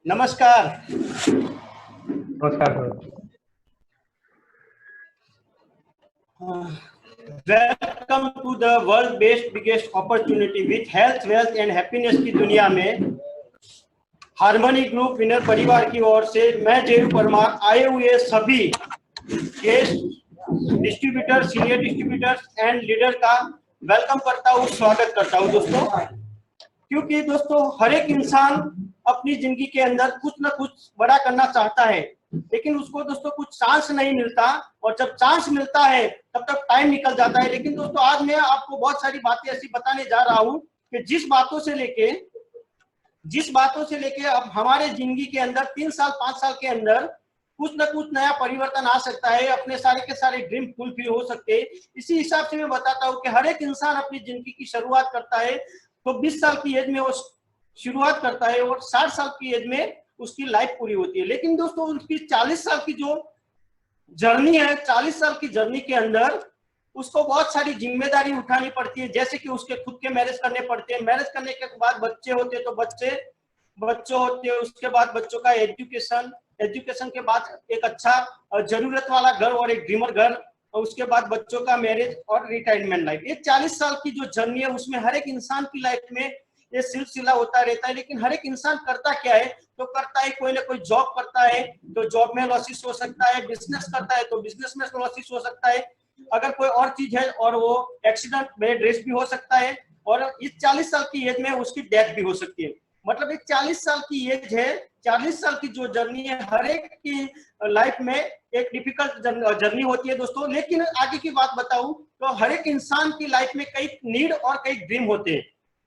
नमस्कार। नमस्कार sir. Welcome to the world best biggest opportunity with health wealth and happiness की दुनिया में हार्मनी ग्रुप विनर परिवार की ओर से मैं जयू परमार आए हुए सभी guest distributor, senior distributors and leader का वेलकम करता हूँ, स्वागत करता हूँ दोस्तों। क्योंकि दोस्तों हर एक इंसान अपनी जिंदगी के अंदर कुछ ना कुछ बड़ा करना चाहता है, लेकिन उसको दोस्तों कुछ चांस नहीं मिलता, और जब चांस मिलता है तब तक टाइम निकल जाता है। लेकिन दोस्तों आज मैं आपको बहुत सारी बातें ऐसी बताने जा रहा हूँ कि जिस बातों से लेके अब हमारे जिंदगी के अंदर 3 साल 5 साल के अंदर कुछ ना कुछ नया परिवर्तन आ सकता है, अपने सारे के सारे ड्रीम फुलफिल हो सकते हैं। इसी हिसाब से मैं बताता हूँ कि हर एक इंसान अपनी जिंदगी की शुरुआत करता है तो 20 साल की एज में वो शुरुआत करता है और 60 साल की एज में उसकी लाइफ पूरी होती है। लेकिन दोस्तों उसकी 40 साल की जो जर्नी है, 40 साल की जर्नी के अंदर उसको बहुत सारी जिम्मेदारी उठानी पड़ती है, जैसे कि उसके खुद के मैरिज करने पड़ते हैं, मैरिज करने के बाद बच्चे होते हैं तो बच्चे होते हैं, उसके बाद बच्चों का एजुकेशन के बाद एक अच्छा जरूरत वाला घर और एक ड्रीमर घर, और उसके बाद बच्चों का मैरिज और रिटायरमेंट लाइफ। ये 40 साल की जो जर्नी है उसमें हर एक इंसान की लाइफ में ये सिलसिला होता रहता है। लेकिन हर एक इंसान करता क्या है, तो करता है कोई ना कोई जॉब करता है तो जॉब में लॉसेस हो सकता है, बिजनेस करता है तो बिजनेस में लॉसेस हो सकता है, अगर कोई और चीज है और वो एक्सीडेंट में डेथ भी हो सकता है, और इस 40 साल की एज में उसकी डेथ भी हो सकती है। मतलब एक 40 साल की एज है, 40 साल की जो जर्नी है हर एक की लाइफ में एक डिफिकल्ट जर्नी होती है दोस्तों। लेकिन आगे की बात बताऊं तो हर एक इंसान की लाइफ में कई नीड और कई ड्रीम होते हैं,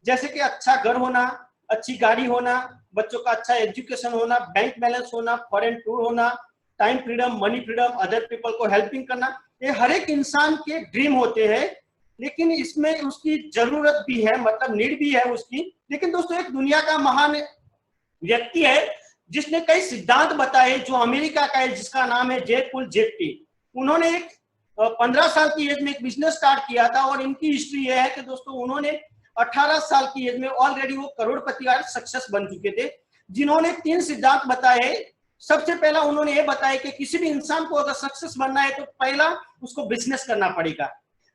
जैसे कि अच्छा घर होना, अच्छी गाड़ी होना, बच्चों का अच्छा एजुकेशन होना, बैंक बैलेंस होना, फॉरेन टूर होना, time freedom, money freedom, other people को हेल्पिंग करना। ये हर एक इंसान के ड्रीम होते हैं, लेकिन इसमें उसकी जरूरत भी है, मतलब नीड भी है उसकी। लेकिन दोस्तों एक दुनिया का महान व्यक्ति है जिसने कई सिद्धांत बताए, जो अमेरिका का है, जिसका नाम है जे पुल जेटली। उन्होंने एक 15 साल की एज में एक बिजनेस स्टार्ट किया था, और इनकी हिस्ट्री यह है कि दोस्तों उन्होंने 18 साल की एज में ऑलरेडी वो करोड़पति और सक्सेस बन चुके थे, जिन्होंने 3 सिद्धांत बताए। सबसे पहला उन्होंने ये बताया कि किसी भी इंसान को अगर सक्सेस बनना है तो पहला उसको बिजनेस करना पड़ेगा।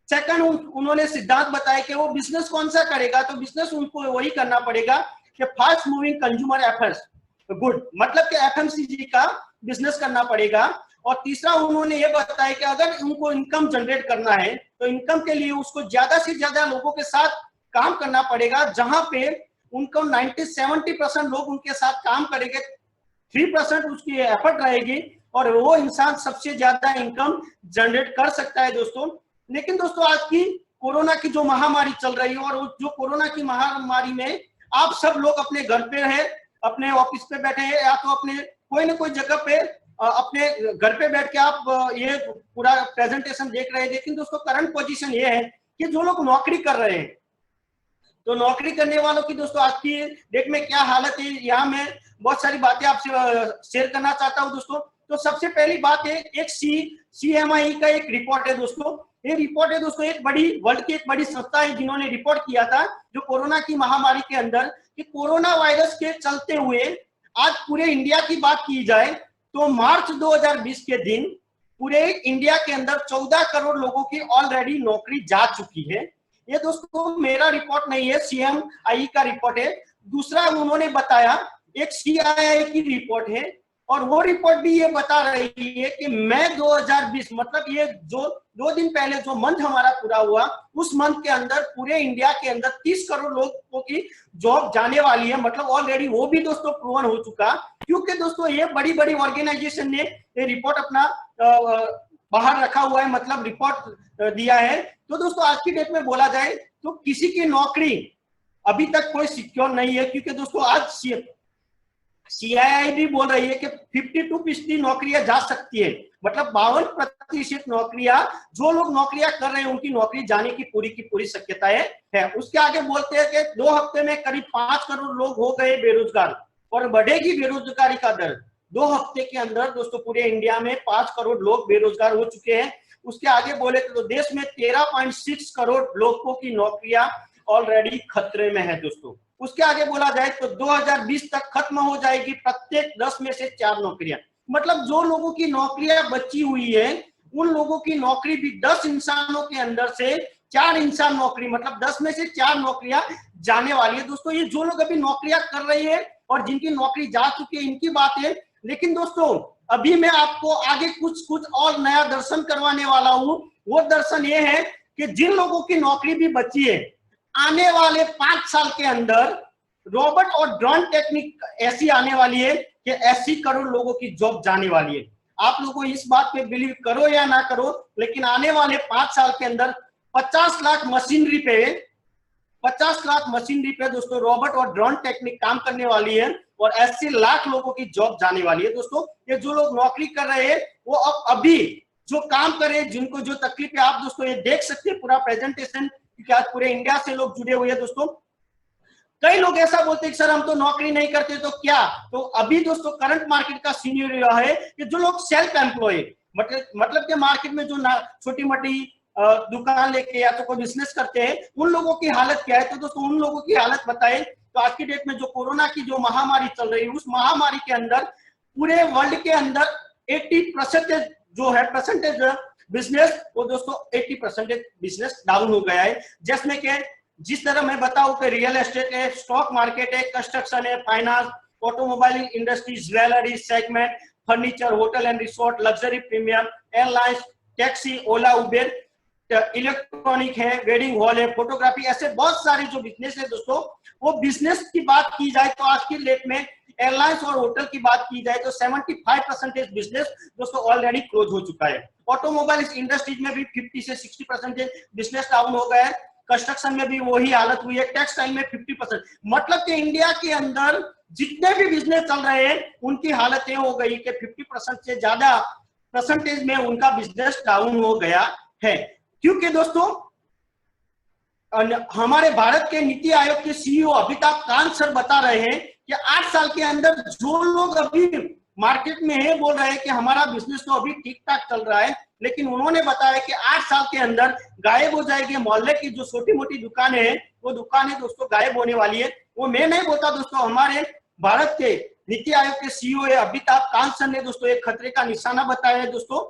सेकंड उन्होंने सिद्धांत बताया कि वो बिजनेस कौन सा करेगा, तो बिजनेस उनको वही करना पड़ेगा कि fast moving consumer efforts good, मतलब कि एफएमसीजी का बिजनेस करना पड़ेगा। और तीसरा उन्होंने ये बताया कि अगर उनको इनकम जनरेट करना है तो इनकम के लिए उसको ज्यादा से ज्यादा लोगों के साथ काम करना पड़ेगा, जहां पे उनको 90-70% लोग उनके साथ काम करेंगे, 3% उसकी एफर्ट रहेगी, और वो इंसान सबसे ज्यादा इनकम जनरेट कर सकता है दोस्तों। लेकिन दोस्तों आज की कोरोना की जो महामारी चल रही है, और जो कोरोना की महामारी में आप सब लोग अपने घर पे है, अपने ऑफिस पे बैठे हैं, या तो अपने कोई ना कोई जगह पे अपने घर पे बैठ के आप ये पूरा प्रेजेंटेशन देख रहे हैं। लेकिन दोस्तों करंट पोजीशन ये है कि जो लोग नौकरी कर रहे हैं, तो नौकरी करने वालों की दोस्तों आज की डेट में क्या हालत है, यहाँ मैं बहुत सारी बातें आपसे शेयर करना चाहता हूँ दोस्तों। तो सबसे पहली बात है, एक सीएमआई का एक रिपोर्ट है दोस्तों। ये रिपोर्ट है दोस्तों, एक बड़ी वर्ल्ड की एक बड़ी संस्था है जिन्होंने रिपोर्ट किया था जो कोरोना की महामारी के अंदर, कि कोरोना वायरस के चलते हुए आज पूरे इंडिया की बात की जाए तो मार्च 2020 के दिन पूरे इंडिया के अंदर 14 करोड़ लोगों की ऑलरेडी नौकरी जा चुकी है। ये दोस्तों मेरा रिपोर्ट नहीं है, सीएमआई का रिपोर्ट है। दूसरा उन्होंने बताया एक सीआईआई की रिपोर्ट है, और वो रिपोर्ट भी ये बता रही है कि मई 2020, मतलब ये जो 2 दिन पहले जो मंथ हमारा पूरा हुआ, उस मंथ के अंदर पूरे इंडिया के अंदर 30 करोड़ लोगों की जॉब जाने वाली है। मतलब ऑलरेडी वो भी दोस्तों प्रूवन हो चुका, क्योंकि दोस्तों ये बड़ी बड़ी ऑर्गेनाइजेशन ने ये रिपोर्ट अपना बाहर रखा हुआ है, मतलब रिपोर्ट दिया है। तो दोस्तों आज की डेट में बोला जाए तो किसी की नौकरी अभी तक कोई सिक्योर नहीं है, क्योंकि दोस्तों आज सीआईआई भी बोल रही है कि 52% नौकरियां जा सकती है, मतलब 52% नौकरियां, जो लोग नौकरियां कर रहे हैं उनकी नौकरी जाने की पूरी शक्यताएं है। उसके आगे बोलते हैं कि 2 हफ्ते में करीब 5 करोड़ लोग हो गए बेरोजगार, और बढ़ेगी बेरोजगारी का दर। 2 हफ्ते के अंदर दोस्तों पूरे इंडिया में 5 करोड़ लोग बेरोजगार हो चुके हैं। उसके आगे बोले तो देश में 13.6 करोड़ लोगों की नौकरियां ऑलरेडी खतरे में है दोस्तों। उसके आगे बोला जाए तो 2020 तक खत्म हो जाएगी प्रत्येक 10 में से 4 नौकरियां। मतलब जो लोगों की नौकरियां बची हुई है उन लोगों की नौकरी भी 10 इंसानों के अंदर से 4 इंसान नौकरी, मतलब 10 में से 4 नौकरियां जाने वाली है। दोस्तों ये जो लोग अभी नौकरियां कर रही है और जिनकी नौकरी जा चुकी है इनकी बात है। लेकिन दोस्तों अभी मैं आपको आगे कुछ और नया दर्शन करवाने वाला हूं। वो दर्शन ये है कि जिन लोगों की नौकरी भी बची है आने वाले 5 साल के अंदर रोबोट और ड्रोन टेक्निक ऐसी आने वाली है कि 80 करोड़ लोगों की जॉब जाने वाली है। आप लोगों इस बात पे बिलीव करो या ना करो, लेकिन आने वाले 5 साल के अंदर 50 लाख मशीनरी पे दोस्तों रोबोट और ड्रोन टेक्निक काम करने वाली है और 80 लाख लोगों की जॉब जाने वाली है। दोस्तों ये जो लोग नौकरी कर रहे हैं वो अभी जो काम कर रहे हैं, जिनको जो तकलीफ है, आप दोस्तों ये देख सकते हैं पूरा प्रेजेंटेशन, क्योंकि आज पूरे इंडिया से लोग जुड़े हुए हैं। दोस्तों कई लोग ऐसा बोलते हैं कि सर हम तो नौकरी नहीं करते तो क्या, तो अभी दोस्तों करंट मार्केट का सिनेरियो है कि जो लोग सेल्फ एम्प्लॉय मतलब के मार्केट में जो छोटी मोटी दुकान लेके या तो कोई बिजनेस करते हैं उन लोगों की हालत क्या है। तो दोस्तों उन लोगों की हालत बताएं तो आज की डेट में जो कोरोना की जो महामारी चल रही है उस महामारी के अंदर पूरे वर्ल्ड के अंदर 80% जो है परसेंटेज बिजनेस, वो दोस्तों 80% बिजनेस डाउन हो गया है। जिसमें के जिस तरह मैं बताऊं कि रियल एस्टेट है, स्टॉक मार्केट है, कंस्ट्रक्शन है, finance, automobile industry, jewellery segment, furniture, hotel and resort, luxury premium, airlines, taxi, Ola, Uber, electronic है, वेडिंग हॉल है, फोटोग्राफी, ऐसे बहुत सारे जो बिजनेस है दोस्तों। वो बिजनेस की बात की जाए तो आज की डेट में एयरलाइंस और होटल की बात की जाए तो 75% बिजनेस दोस्तों ऑलरेडी क्लोज हो चुका है। ऑटोमोबाइल इंडस्ट्रीज में भी 50 से 60% बिजनेस डाउन हो गया है। कंस्ट्रक्शन में भी वही हालत हुई है। टेक्सटाइल में 50%, मतलब कि इंडिया के अंदर जितने भी बिजनेस चल रहे हैं उनकी हालत ये हो गई कि 50% से ज्यादा परसेंटेज में उनका बिजनेस डाउन हो गया है। क्योंकि दोस्तों हमारे भारत के नीति आयोग के सीईओ अमिताभ कांत सर बता रहे हैं कि 8 साल के अंदर जो लोग अभी मार्केट में है बोल रहे हैं कि हमारा बिजनेस तो अभी ठीक ठाक चल रहा है, लेकिन उन्होंने बताया कि 8 साल के अंदर गायब हो जाएगी मोहल्ले की जो छोटी मोटी दुकानें हैं, वो दुकानें दोस्तों गायब होने वाली है। वो मैं नहीं बोलता दोस्तों, हमारे भारत के नीति आयोग के सीईओ है अमिताभ कांत सर ने दोस्तों एक खतरे का निशाना बताया है दोस्तों।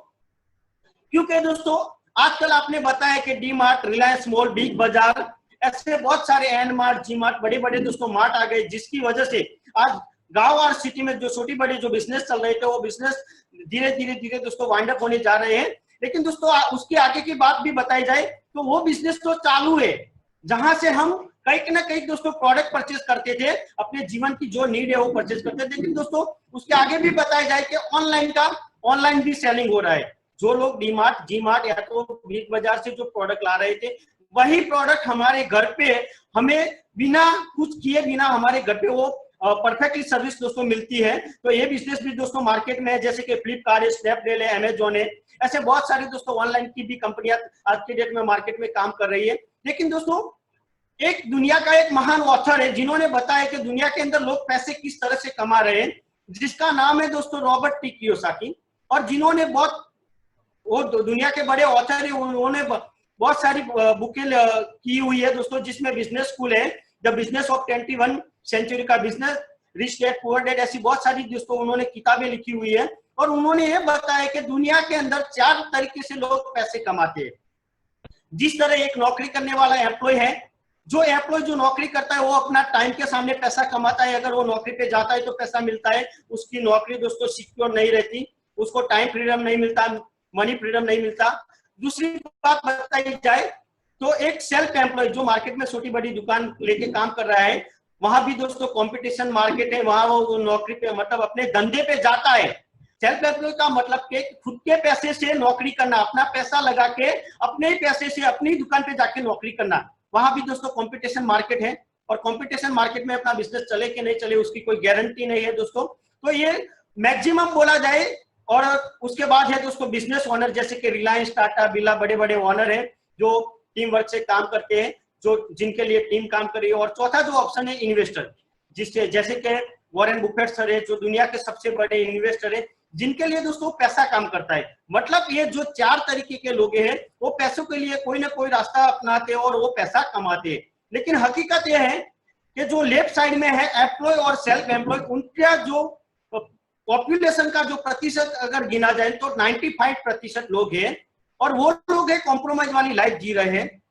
क्योंकि दोस्तों आजकल आपने बताया कि D mart, Reliance mall, big बाजार, ऐसे बहुत सारे एन मार्ट, जी मार्ट, बड़े बड़े दोस्तों मार्ट आ गए, जिसकी वजह से आज गांव और सिटी में जो छोटी बड़ी जो बिजनेस चल रहे थे वो बिजनेस धीरे धीरे दोस्तों वाइंड अप होने जा रहे हैं। लेकिन दोस्तों उसके आगे की बात भी बताई जाए तो वो बिजनेस तो चालू है जहां से हम कहीं ना कहीं दोस्तों प्रोडक्ट परचेज करते थे, अपने जीवन की जो नीड है वो परचेज करते थे। लेकिन दोस्तों उसके आगे भी बताया जाए कि ऑनलाइन भी सेलिंग हो रहा है। जो लोग डी मार्ट, जी मार्ट या तो बिग बाजार से जो प्रोडक्ट ला रहे थे वही प्रोडक्ट हमारे घर पे हमें बिना कुछ किए बिना हमारे घर पे वो परफेक्टली सर्विस दोस्तों मिलती है। तो ये बिजनेस भी दोस्तों मार्केट में है, जैसे कि फ्लिपकार्ट है, स्नैपडील है, अमेजोन है, ऐसे बहुत सारे दोस्तों ऑनलाइन की भी कंपनियां आज की डेट में मार्केट में काम कर रही है। लेकिन दोस्तों एक दुनिया का एक महान ऑथर है जिन्होंने बताया कि दुनिया के अंदर लोग पैसे किस तरह से कमा रहे हैं, जिसका नाम है दोस्तों रॉबर्ट टी कियोसाकी। और जिन्होंने वो दुनिया के बड़े ऑथर है, उन्होंने बहुत सारी बुकें की हुई है दोस्तों, जिसमें बिजनेस स्कूल है, द बिजनेस ऑफ 21 सेंचुरी का business, rich dad poor dad, ऐसी बहुत सारी दोस्तों उन्होंने किताबें लिखी हुई है। और उन्होंने ये बताया कि दुनिया के अंदर 4 तरीके से लोग पैसे कमाते हैं। जिस तरह एक नौकरी करने वाला एम्प्लॉय है, जो एम्प्लॉय जो नौकरी करता है वो अपना टाइम के सामने पैसा कमाता है। अगर वो नौकरी पे जाता है तो पैसा मिलता है, उसकी नौकरी दोस्तों सिक्योर नहीं रहती, उसको टाइम फ्रीडम नहीं मिलता, मनी फ्रीडम नहीं मिलता। दूसरी बात बताई जाए तो एक सेल्फ एम्प्लॉय जो मार्केट में छोटी बड़ी दुकान लेके काम कर रहा है, वहां भी दोस्तों कंपटीशन मार्केट है, वहां वो नौकरी पे मतलब अपने धंधे पे जाता है। सेल्फ एम्प्लॉय का मतलब के खुद के पैसे से नौकरी करना, अपना पैसा लगा के अपने ही पैसे से अपनी दुकान पे जाके नौकरी करना, वहां भी दोस्तों कंपटीशन मार्केट है। और कंपटीशन मार्केट में अपना बिजनेस चले कि नहीं चले उसकी कोई गारंटी नहीं है दोस्तों। तो ये मैक्सिमम बोला जाए। और उसके बाद है दोस्तों बिजनेस ओनर, जैसे कि रिलायंस, टाटा, बिरला, बड़े बड़े ओनर है जो टीम वर्क से काम करते हैं, जो जिनके लिए टीम काम कर रही है। और चौथा जो ऑप्शन है इन्वेस्टर, जिससे जैसे कि वॉरेन बुफेट सर है जो दुनिया के सबसे बड़े इन्वेस्टर है, जिनके लिए दोस्तों पैसा काम करता है। मतलब ये जो 4 तरीके के लोग हैं वो पैसों के लिए कोई ना कोई रास्ता अपनाते हैं और वो पैसा कमाते हैं। लेकिन हकीकत यह है कि जो लेफ्ट साइड में है एम्प्लॉय और सेल्फ एम्प्लॉय, उनका जो पॉपुलेशन का जो प्रतिशत अगर गिना जाए तो 95% लोग हैं, और वो लोग हैं कॉम्प्रोमाइज वाली लाइफ जी रहे हैं।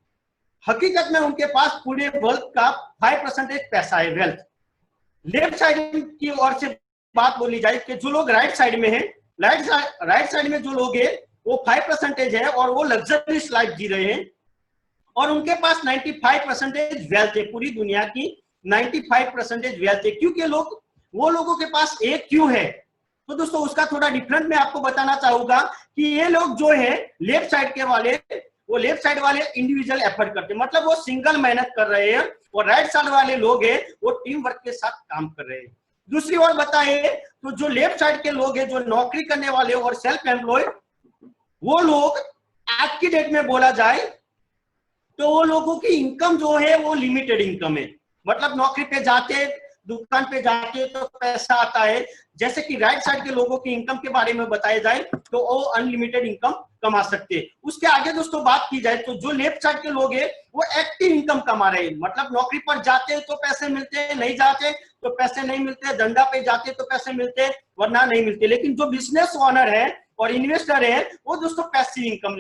हकीकत में उनके पास पूरे वर्ल्ड का 5% पैसा है, वेल्थ। लेफ्ट साइड की ओर से बात बोली जाए कि जो लोग राइट साइड में है, राइट साइड में जो लोग है वो 5% है और वो लग्जरियस लाइफ जी रहे हैं, और उनके पास 95% वेल्थ है। पूरी दुनिया की 95% वेल्थ है। क्योंकि वो लोगों के पास एक क्यों है, तो दोस्तों उसका थोड़ा डिफरेंट मैं आपको बताना चाहूंगा कि ये लोग जो है लेफ्ट साइड के वाले, वो लेफ्ट साइड वाले इंडिविजुअल एफर्ट करते हैं, मतलब वो सिंगल मेहनत कर रहे हैं, और राइट साइड वाले लोग हैं वो टीम वर्क के साथ काम कर रहे हैं। दूसरी ओर बताइए तो जो लेफ्ट साइड के लोग हैं, जो नौकरी करने वाले और सेल्फ एम्प्लॉय, वो लोग आज की डेट में बोला जाए तो वो लोगों की इनकम जो है वो लिमिटेड इनकम है। मतलब नौकरी पे जाते, दुकान पे जाते तो पैसा आता है। जैसे कि राइट साइड के लोगों की इनकम के बारे में बताया जाए तो वो अनलिमिटेड इनकम कमा सकते हैं। उसके आगे दोस्तों बात की जाए तो जो लेफ्ट साइड के लोग हैं वो एक्टिव इनकम कमा रहे हैं। मतलब नौकरी पर जाते तो पैसे मिलते हैं, नहीं जाते तो पैसे नहीं मिलते, धंधा पे जाते तो पैसे मिलते हैं, वरना नहीं मिलते। लेकिन जो बिजनेस ओनर है और इन्वेस्टर है वो दोस्तों पैसिव इनकम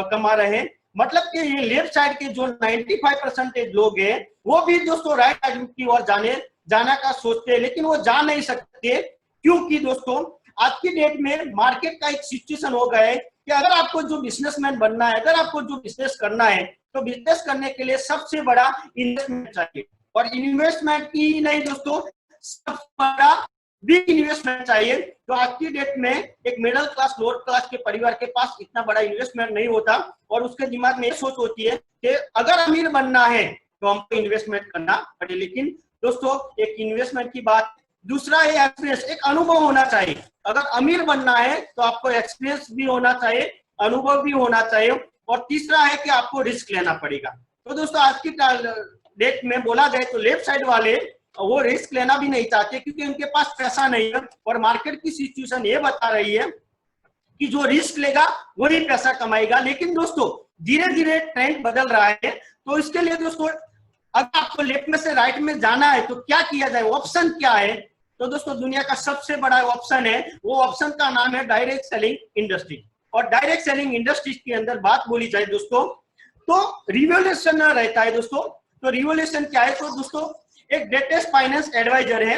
कमा रहे हैं। मतलब कि ये लेफ्ट साइड के जो 95% लोग हैं वो भी दोस्तों राइट साइड की ओर जाना का सोचते हैं, लेकिन वो जा नहीं सकते। क्योंकि दोस्तों आज की डेट में मार्केट का एक सिचुएशन हो गया है कि अगर आपको जो बिजनेसमैन बनना है, अगर आपको जो बिजनेस करना है, तो बिजनेस करने के लिए सबसे बड़ा इन्वेस्टमेंट चाहिए। और इन्वेस्टमेंट की नहीं दोस्तों, सबसे बड़ा बिग इन्वेस्टमेंट चाहिए। तो आज की डेट में एक मिडिल क्लास, लोअर क्लास के परिवार के पास इतना बड़ा इन्वेस्टमेंट नहीं होता, और उसके दिमाग में सोच होती है कि अगर अमीर बनना है तो हमको इन्वेस्टमेंट करना पड़े। लेकिन दोस्तों एक इन्वेस्टमेंट की बात, दूसरा है एक्सपीरियंस, एक अनुभव होना चाहिए। अगर अमीर बनना है तो आपको एक्सपीरियंस भी होना चाहिए, अनुभव भी होना चाहिए, और तीसरा है कि आपको रिस्क लेना पड़ेगा। तो दोस्तों आज की डेट में बोला जाए तो लेफ्ट साइड वाले वो रिस्क लेना भी नहीं चाहते, क्योंकि उनके पास पैसा नहीं है, और मार्केट की सिचुएशन ये बता रही है कि जो रिस्क लेगा वही पैसा कमाएगा। लेकिन दोस्तों धीरे धीरे ट्रेंड बदल रहा है, तो इसके लिए दोस्तों अगर आपको लेफ्ट में से राइट में जाना है तो क्या किया जाए, ऑप्शन क्या है। तो दोस्तों दुनिया का सबसे बड़ा ऑप्शन है, वो ऑप्शन का नाम है डायरेक्ट सेलिंग इंडस्ट्री। और डायरेक्ट सेलिंग इंडस्ट्रीज के अंदर बात बोली जाए दोस्तों तो रिवोल्यूशन रहता है दोस्तों। तो रिवोल्यूशन क्या है, तो दोस्तों एक ग्रेटेस्ट फाइनेंस एडवाइजर है,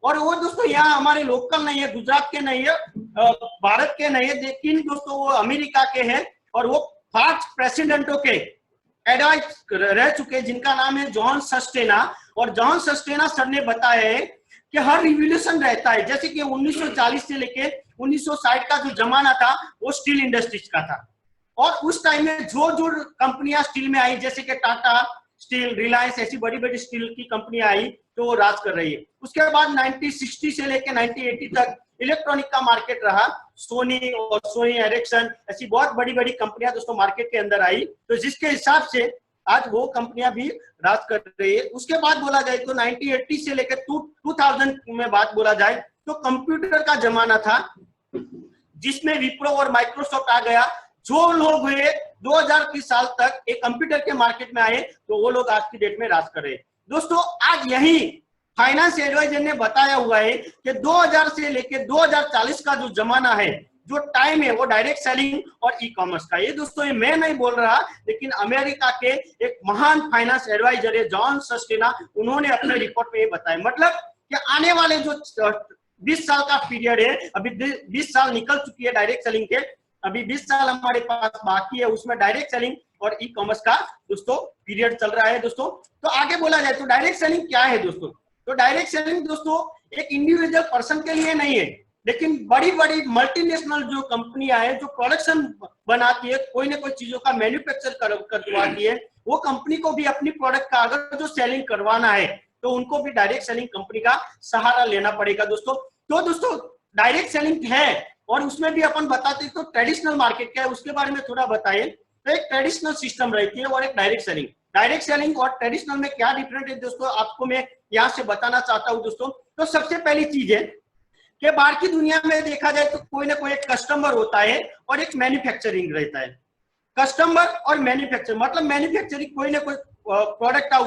और वो दोस्तों यहाँ हमारे लोकल नहीं है, गुजरात के नहीं है, भारत के नहीं है, लेकिन दोस्तों वो अमेरिका के हैं, और वो 5 प्रेसिडेंटों के एडवाइस रह चुके, जिनका नाम है जॉन सस्टेना। और जॉन सस्टेना सर ने बताया है कि हर रिवोल्यूशन रहता है। जैसे कि 1940 से लेके 1960 का जो जमाना था वो स्टील इंडस्ट्रीज का था, और उस टाइम में जो कंपनियां स्टील में आई, जैसे कि टाटा स्टील, रिलायंस, ऐसी बड़ी बड़ी स्टील की कंपनियां आई तो वो राज कर रही है। उसके बाद 1960 से लेके 1980 तक इलेक्ट्रॉनिक का मार्केट रहा, सोनी और सोनी एरिक्सन, ऐसी बहुत बड़ी बड़ी कंपनियां दोस्तों मार्केट के अंदर आई, तो जिसके हिसाब से आज वो कंपनियां भी राज कर रही है। उसके बाद बोला जाए तो 1980 से लेकर 2000 में बात बोला जाए तो कंप्यूटर का जमाना था, जिसमें विप्रो और माइक्रोसॉफ्ट आ गया। जो लोग हुए 2000 की साल तक एक कंप्यूटर के मार्केट में आए, तो वो लोग आज की डेट में राज कर रहे हैं। दोस्तों आज यही फाइनेंस एडवाइजर ने बताया हुआ है कि 2000 से लेकर 2040 का जो जमाना है, जो टाइम है, वो डायरेक्ट सेलिंग और ई कॉमर्स का। ये दोस्तों ये मैं नहीं बोल रहा, लेकिन अमेरिका के एक महान फाइनेंस एडवाइजर है जॉन सस्टेना, उन्होंने अपने रिपोर्ट में ये बताया। मतलब कि आने वाले जो 20 साल का पीरियड है, अभी 20 साल निकल चुकी है डायरेक्ट सेलिंग के, अभी 20 साल हमारे पास बाकी है, उसमें डायरेक्ट सेलिंग और ई कॉमर्स का दोस्तों पीरियड चल रहा है दोस्तों। तो आगे बोला जाए तो डायरेक्ट सेलिंग क्या है दोस्तों, तो डायरेक्ट सेलिंग दोस्तों एक इंडिविजुअल पर्सन के लिए नहीं है, लेकिन बड़ी बड़ी मल्टीनेशनल जो कंपनियां हैं, जो प्रोडक्शन बनाती है, कोई ना कोई चीजों का मैन्युफैक्चर करवाती है, वो कंपनी को भी अपनी प्रोडक्ट का अगर जो सेलिंग करवाना है तो उनको भी डायरेक्ट सेलिंग कंपनी का सहारा लेना पड़ेगा दोस्तों। तो दोस्तों डायरेक्ट सेलिंग है, और उसमें भी अपन बताते हैं तो ट्रेडिशनल मार्केट क्या है उसके बारे में थोड़ा बताइए। तो एक ट्रेडिशनल सिस्टम रहती है और एक डायरेक्ट सेलिंग। डायरेक्ट सेलिंग और ट्रेडिशनल में क्या डिफरेंट है दोस्तों, आपको मैं यहाँ से बताना चाहता हूँ दोस्तों। तो सबसे पहली चीज है कि बाहर की दुनिया में देखा जाए तो कोई ना कोई एक कस्टमर होता है और एक मैन्युफैक्चरिंग रहता है। कस्टमर और मैन्युफैक्चर मतलब मैन्युफैक्चरिंग कोई ना कोई प्रोडक्ट का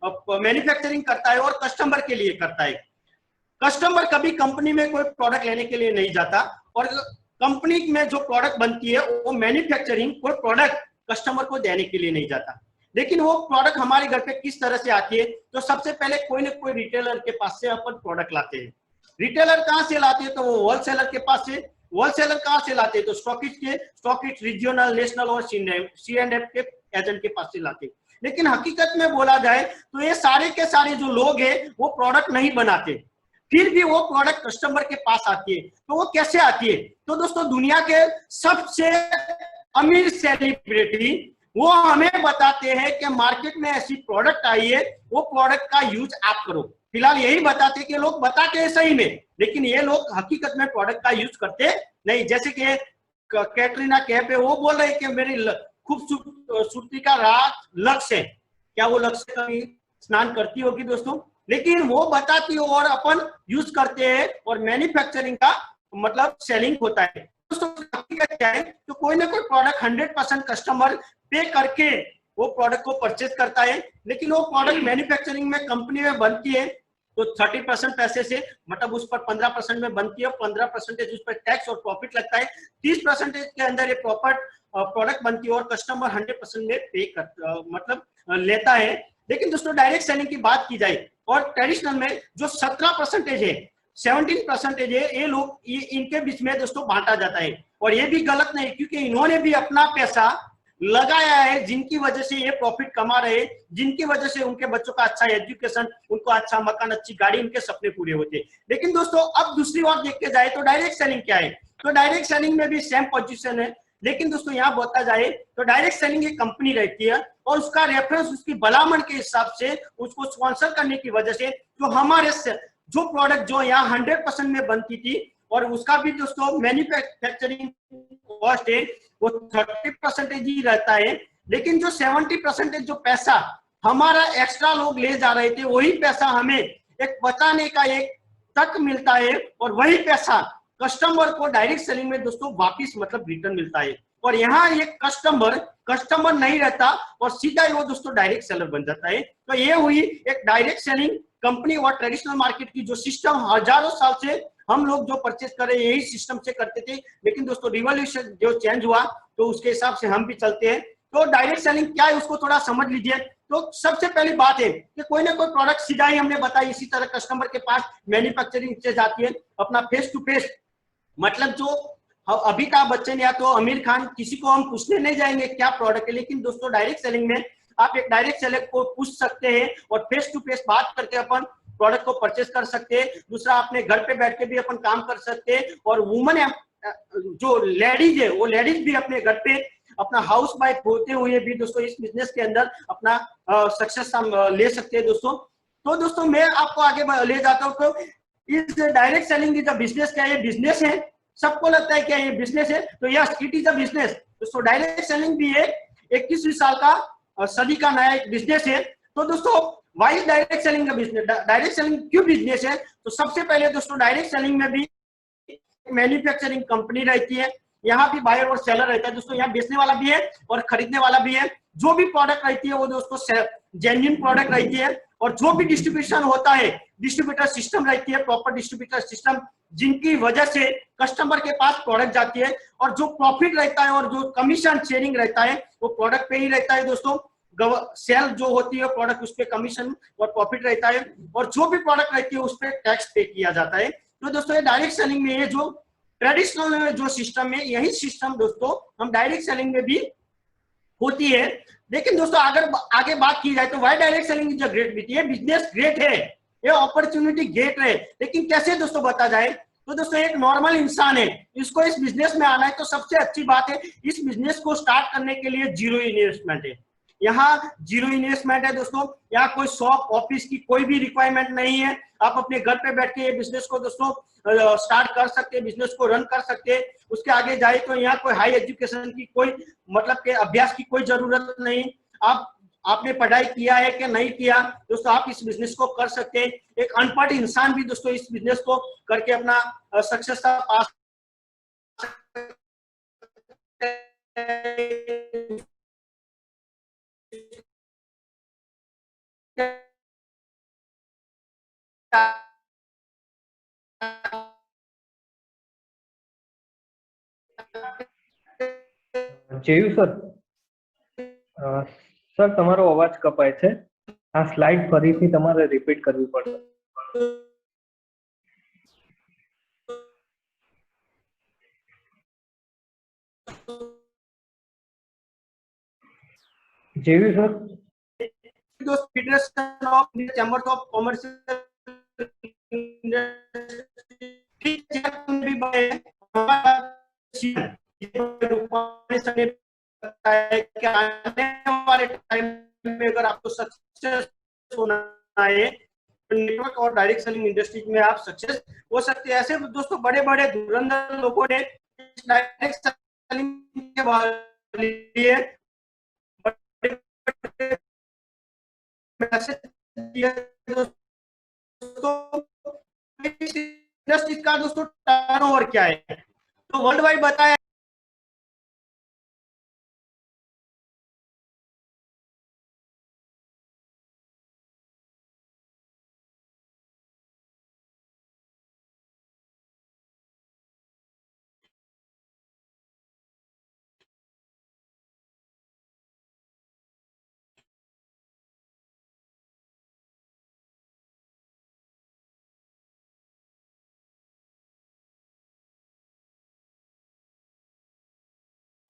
मैन्युफैक्चरिंग करता है और कस्टमर के लिए करता है। कस्टमर कभी कंपनी में कोई प्रोडक्ट लेने के लिए नहीं जाता, और कंपनी में जो प्रोडक्ट बनती है वो मैन्युफैक्चरिंग कोई प्रोडक्ट कस्टमर को देने के लिए नहीं जाता। लेकिन वो प्रोडक्ट हमारे घर पे किस तरह से आती है, तो सबसे पहले कोई ना कोई रिटेलर के पास से अपन प्रोडक्ट लाते हैं। रिटेलर कहाँ से लाते हैं, तो वो होलसेलर के पास से। होलसेलर कहाँ से लाते हैं, तो स्टॉकिस्ट रीजनल, नेशनल और C&F के एजेंट के पास से लाते हैं। लेकिन हकीकत में बोला जाए तो ये सारे के सारे जो लोग हैं वो प्रोडक्ट नहीं बनाते, फिर भी वो प्रोडक्ट कस्टमर के पास आती है। तो वो कैसे आती है, तो दोस्तों दुनिया के सबसे अमीर सेलिब्रिटी वो हमें बताते हैं कि मार्केट में ऐसी प्रोडक्ट आई है, वो प्रोडक्ट का यूज आप करो। फिलहाल यही बताते कि लोग बताते हैं सही में, लेकिन ये लोग हकीकत में प्रोडक्ट का यूज करते नहीं। जैसे कि कैटरीना कैफ है, वो बोल रहे हैं कि मेरी खूबसूरती का राज लक्ष्य है। क्या वो लक्ष्य कभी स्नान करती होगी दोस्तों, लेकिन वो बताती हो और अपन यूज करते हैं, और मैन्युफैक्चरिंग का मतलब सेलिंग होता है। दोस्तों क्या है, तो कोई ना कोई प्रोडक्ट 100% कस्टमर पे करके वो प्रोडक्ट को परचेज करता है। लेकिन वो प्रोडक्ट मैन्युफैक्चरिंग में कंपनी में बनती है तो 30% पैसे से, मतलब उस पर 15% में बनती है, 15% उस पर टैक्स और प्रॉफिट लगता है, 30% के अंदर ये प्रोडक्ट बनती है और कस्टमर 100% में पे कर मतलब लेता है। लेकिन दोस्तों डायरेक्ट सेलिंग की बात की जाए और ट्रेडिशनल में जो 17% है, 17% है, ये लोग इनके बीच में दोस्तों बांटा जाता है। और ये भी गलत नहीं, क्योंकि इन्होंने भी अपना पैसा लगाया है, जिनकी वजह से ये प्रॉफिट कमा रहे, जिनकी वजह से उनके बच्चों का अच्छा एजुकेशन, उनको अच्छा मकान, अच्छी गाड़ी, उनके सपने पूरे होते। लेकिन दोस्तों अब दूसरी ओर देखते जाए तो डायरेक्ट सेलिंग क्या है, तो डायरेक्ट सेलिंग में भी सेम पोजीशन है। लेकिन दोस्तों यहाँ बोलता जाए तो डायरेक्ट सेलिंग एक कंपनी रहती है और उसका रेफरेंस उसकी भलामण के हिसाब से, उसको स्पॉन्सर करने की वजह से जो हमारे जो प्रोडक्ट जो यहाँ 100% में बनती थी, और उसका भी दोस्तों मैन्युफैक्चरिंग कॉस्ट है वो 30% ही रहता है। लेकिन जो 70% जो पैसा हमारा एक्स्ट्रा लोग ले जा रहे थे, वही पैसा हमें एक बचाने का एक तक मिलता है, और वही पैसा कस्टमर को डायरेक्ट सेलिंग में दोस्तों वापिस मतलब रिटर्न मिलता है। और यहाँ एक कस्टमर नहीं रहता और सीधा ही वो दोस्तों डायरेक्ट सेलर बन जाता है। तो ये हुई एक डायरेक्ट सेलिंग कंपनी और ट्रेडिशनल मार्केट की जो सिस्टम हजारों साल से हम लोग जो परचेज कर रहे हैं यही सिस्टम से करते थे। लेकिन दोस्तों रिवॉल्यूशन जो चेंज हुआ तो उसके हिसाब से हम भी चलते हैं। तो डायरेक्ट सेलिंग क्या है उसको थोड़ा समझ लीजिए। तो सबसे पहली बात है कि कोई ना कोई प्रोडक्ट सीधा ही हमने बताया, इसी तरह कस्टमर के पास मैन्युफैक्चरिंग से जाती है अपना फेस टू फेस, मतलब जो अमिताभ बच्चन या तो आमिर खान, किसी को हम पूछने नहीं जाएंगे क्या प्रोडक्ट है। लेकिन दोस्तों डायरेक्ट सेलिंग में आप एक डायरेक्ट सेलर को पूछ सकते हैं और फेस टू फेस बात करके अपन प्रोडक्ट को परचेस कर सकते हैं। दूसरा अपने घर पे बैठ के भी अपन काम कर सकते हैं, और वुमन जो लेडीज है वो लेडीज भी अपने घर पे अपना हाउस वाइफ होते हुए भी दोस्तों इस बिजनेस के अंदर अपना सक्सेस ले सकते हैं दोस्तों। तो दोस्तों मैं आपको आगे ले जाता हूँ। तो इस direct selling is a business, क्या ये बिजनेस है? सबको लगता है क्या ये बिजनेस है, तो yes it is a business. दोस्तों डायरेक्ट सेलिंग भी है 21वीं साल का सदी का नया एक बिजनेस है। तो दोस्तों वाई डायरेक्ट सेलिंग का बिजनेस, डायरेक्ट सेलिंग क्यों बिजनेस है? तो सबसे पहले दोस्तों डायरेक्ट सेलिंग में भी मैन्युफैक्चरिंग कंपनी रहती है, यहाँ भी बायर और सेलर रहता है दोस्तों, यहाँ बेचने वाला भी है और खरीदने वाला भी है। जो भी प्रोडक्ट रहती है वो दोस्तों जेन्युइन प्रोडक्ट रहती है, और जो भी डिस्ट्रीब्यूशन होता है डिस्ट्रीब्यूटर सिस्टम रहती है, प्रॉपर डिस्ट्रीब्यूटर सिस्टम, जिनकी वजह से कस्टमर के पास प्रोडक्ट जाती है, और जो प्रॉफिट रहता है और जो कमीशन शेयरिंग रहता है वो प्रोडक्ट पे ही रहता है दोस्तों। सेल जो होती है प्रोडक्ट उस पर कमीशन और प्रॉफिट रहता है, और जो भी प्रोडक्ट रहती है उस पर टैक्स पे किया जाता है। तो दोस्तों ये डायरेक्ट सेलिंग में ये जो ट्रेडिशनल जो सिस्टम है यही सिस्टम दोस्तों हम डायरेक्ट सेलिंग में भी होती है। लेकिन दोस्तों अगर आगे बात की जाए तो why direct selling is a great business, ये बिजनेस ग्रेट है, ये अपॉर्चुनिटी ग्रेट है। लेकिन कैसे दोस्तों बता जाए, तो दोस्तों एक नॉर्मल इंसान है, इसको इस बिजनेस में आना है तो सबसे अच्छी बात है इस बिजनेस को स्टार्ट करने के लिए जीरो इन्वेस्टमेंट है। यहाँ जीरो इन्वेस्टमेंट है दोस्तों, यहाँ कोई शॉप ऑफिस की कोई भी रिक्वायरमेंट नहीं है। आप अपने घर पे बैठ के ये बिजनेस को दोस्तों स्टार्ट कर सकते हैं, बिजनेस को रन कर सकते हैं। उसके आगे जाए तो यहाँ कोई हाई एजुकेशन की कोई मतलब के अभ्यास की कोई जरूरत नहीं। आपने पढ़ाई किया है कि नहीं किया दोस्तों, आप इस बिजनेस को कर सकते हैं। एक अनपढ़ इंसान भी दोस्तों इस बिजनेस को करके अपना सक्सेस पास જેયુ સર, સર તમારો અવાજ કપાય છે. આ સ્લાઇડ ફરીથી તમારે રિપીટ કરવી પડશે. JU sir, federation of chambers of commerce भी बने कि आने वाले टाइम में अगर आपको सक्सेस होना है नेटवर्क और डायरेक्ट सेलिंग इंडस्ट्रीज में आप सक्सेस हो सकते हैं। ऐसे दोस्तों बड़े बड़े धुरंधर लोगों ने डायरेक्ट सेलिंग के लिए मैसेज दिया दोस्तों, इंडस्ट्रीज का दोस्तों टर्नओवर क्या है, तो वर्ल्ड वाइड बताया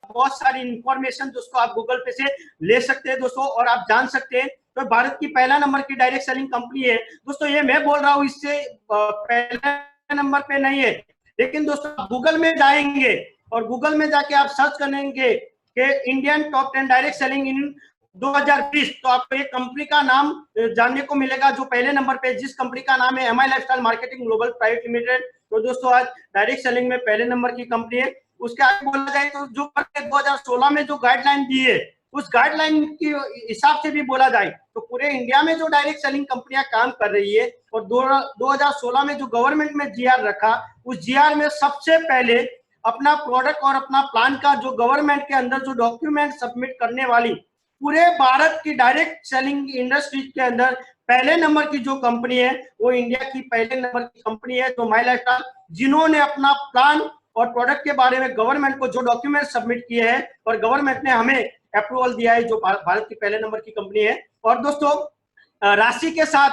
बहुत सारी इंफॉर्मेशन दोस्तों आप गूगल पे से ले सकते हैं दोस्तों, और आप जान सकते हैं। तो भारत की पहला नंबर की डायरेक्ट सेलिंग कंपनी है दोस्तों। ये मैं बोल रहा हूँ इससे पहले नंबर पे नहीं है, लेकिन दोस्तों गूगल में जाएंगे और गूगल में जाके आप सर्च करेंगे कि इंडियन टॉप 10 डायरेक्ट सेलिंग इन 2020, तो आपको एक कंपनी का नाम जानने को मिलेगा जो पहले नंबर पे, जिस कंपनी का नाम है MI lifestyle marketing global private limited. तो दोस्तों आज डायरेक्ट सेलिंग में पहले नंबर की कंपनी है। उसके आगे बोला जाए तो जो 2016 में जो गाइडलाइन दी है उस गाइडलाइन के हिसाब से भी बोला जाए तो पूरे इंडिया में जो डायरेक्ट सेलिंग कंपनियां काम कर रही है, और 2016 में जो गवर्नमेंट में GR रखा, उस GR में सबसे पहले अपना प्रोडक्ट और अपना प्लान का जो गवर्नमेंट के अंदर जो डॉक्यूमेंट सबमिट करने वाली पूरे भारत की डायरेक्ट सेलिंग इंडस्ट्रीज के अंदर पहले नंबर की जो कंपनी है वो इंडिया की पहले नंबर की कंपनी है, जो माई लाइफस्टाइल, जिन्होंने अपना प्लान और प्रोडक्ट के बारे में गवर्नमेंट को जो डॉक्यूमेंट सबमिट किए हैं और गवर्नमेंट ने हमें अप्रूवल दिया है, जो भारत की पहले नंबर की कंपनी है। और दोस्तों राशि के साथ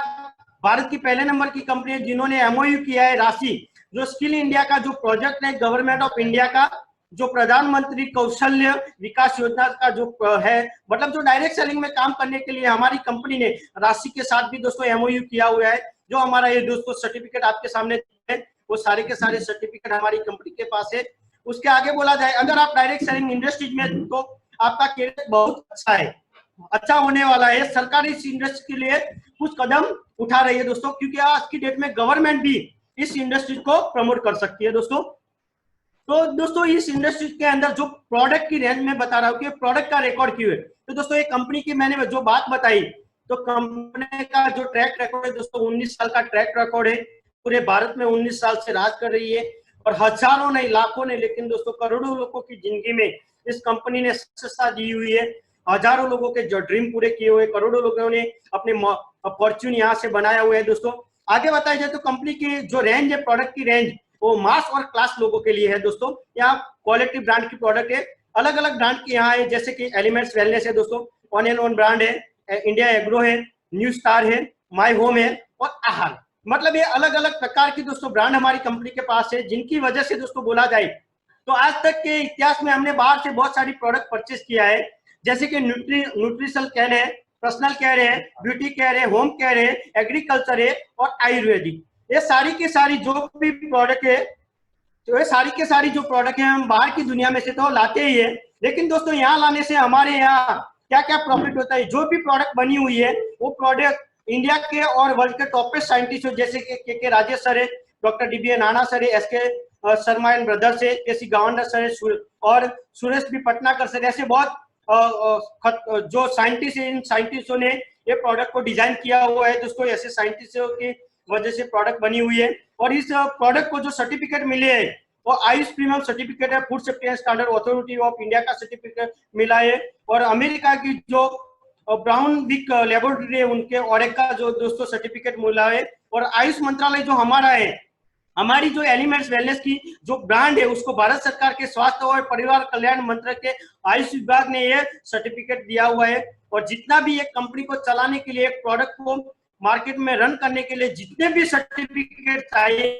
भारत की पहले नंबर की कंपनी है जिन्होंने MOU किया है। राशि जो स्किल इंडिया का जो प्रोजेक्ट है गवर्नमेंट ऑफ इंडिया का, जो प्रधानमंत्री कौशल्य विकास योजना का जो है, मतलब जो डायरेक्ट सेलिंग में काम करने के लिए हमारी कंपनी ने राशि के साथ भी दोस्तों MOU किया हुआ है। जो हमारा ये दोस्तों सर्टिफिकेट आपके सामने है, वो सारे के सारे सर्टिफिकेट हमारी कंपनी के पास है। उसके आगे बोला जाए अगर आप डायरेक्ट सेलिंग इंडस्ट्रीज में, तो आपका करियर बहुत अच्छा है, अच्छा होने वाला है। सरकार इस इंडस्ट्री के लिए कुछ कदम उठा रही है दोस्तों, क्योंकि आज की डेट में गवर्नमेंट भी इस इंडस्ट्री को प्रमोट कर सकती है दोस्तों। तो दोस्तों इस इंडस्ट्री के अंदर जो प्रोडक्ट की रेंज में बता रहा हूँ कि प्रोडक्ट का रिकॉर्ड क्यों है, तो दोस्तों एक कंपनी की मैंने जो बात बताई, तो कंपनी का जो ट्रैक रिकॉर्ड है दोस्तों 19 साल का ट्रैक रिकॉर्ड है। पूरे भारत में 19 साल से राज कर रही है, और हजारों नहीं, लाखों नहीं, लेकिन दोस्तों करोड़ों लोगों की जिंदगी में इस कंपनी ने सक्सेस दी हुई है। हजारों लोगों के जो ड्रीम पूरे किए हुए, करोड़ों लोगों ने अपने फॉर्च्यून यहाँ से बनाया हुआ है दोस्तों। आगे बताया जाए तो कंपनी की जो रेंज है, प्रोडक्ट की रेंज, वो मास और क्लास लोगों के लिए है दोस्तों। यहाँ क्वालिटी ब्रांड की प्रोडक्ट है, अलग अलग ब्रांड की यहाँ है, जैसे कि एलिमेंट्स वेलनेस है दोस्तों, ऑन एंड ऑन ब्रांड है, इंडिया एग्रो है, न्यू स्टार है, माई होम है और आहार। मतलब ये अलग अलग प्रकार की दोस्तों ब्रांड हमारी कंपनी के पास है, जिनकी वजह से दोस्तों बोला जाए तो आज तक के इतिहास में हमने बाहर से बहुत सारी प्रोडक्ट परचेस किया है, जैसे कि न्यूट्रिशनल केयर है, पर्सनल केयर है, ब्यूटी केयर है, होम केयर है, एग्रीकल्चर है और आयुर्वेदिक। ये सारी की सारी जो भी प्रोडक्ट है, तो ये सारी के सारी जो प्रोडक्ट है हम बाहर की दुनिया में से तो लाते ही है, लेकिन दोस्तों यहाँ लाने से हमारे यहाँ क्या क्या प्रॉफिट होता है। जो भी प्रोडक्ट बनी हुई है वो प्रोडक्ट इंडिया के और वर्ल्ड के टॉपेस्ट साइंटिस्ट जैसे के राजेश सर है, डॉक्टर DBA नाना सर है, SK शर्मा एंड ब्रदर्स है, KC गावंडर सर है, और सुरेश भी पटनाकर सर, ऐसे बहुत जो साइंटिस्ट है, इन साइंटिस्टों ने ये प्रोडक्ट को डिजाइन किया हुआ है दोस्तों। ऐसे साइंटिस्टों की वजह से प्रोडक्ट बनी हुई है, और इस प्रोडक्ट को जो सर्टिफिकेट मिले है वो आयुष प्रीमियम सर्टिफिकेट है, food safety and standard authority of India का सर्टिफिकेट मिला है, और अमेरिका की जो ब्राउन विक लेबोरेटरी है उनके ऑरेक का जो दोस्तों सर्टिफिकेट मिला है, और आयुष मंत्रालय जो हमारा है, हमारी जो एलिमेंट्स वेलनेस की जो ब्रांड है उसको भारत सरकार के स्वास्थ्य और परिवार कल्याण मंत्रालय के आयुष विभाग ने ये सर्टिफिकेट दिया हुआ है। और जितना भी एक कंपनी को चलाने के लिए, एक प्रोडक्ट को मार्केट में रन करने के लिए जितने भी सर्टिफिकेट चाहिए,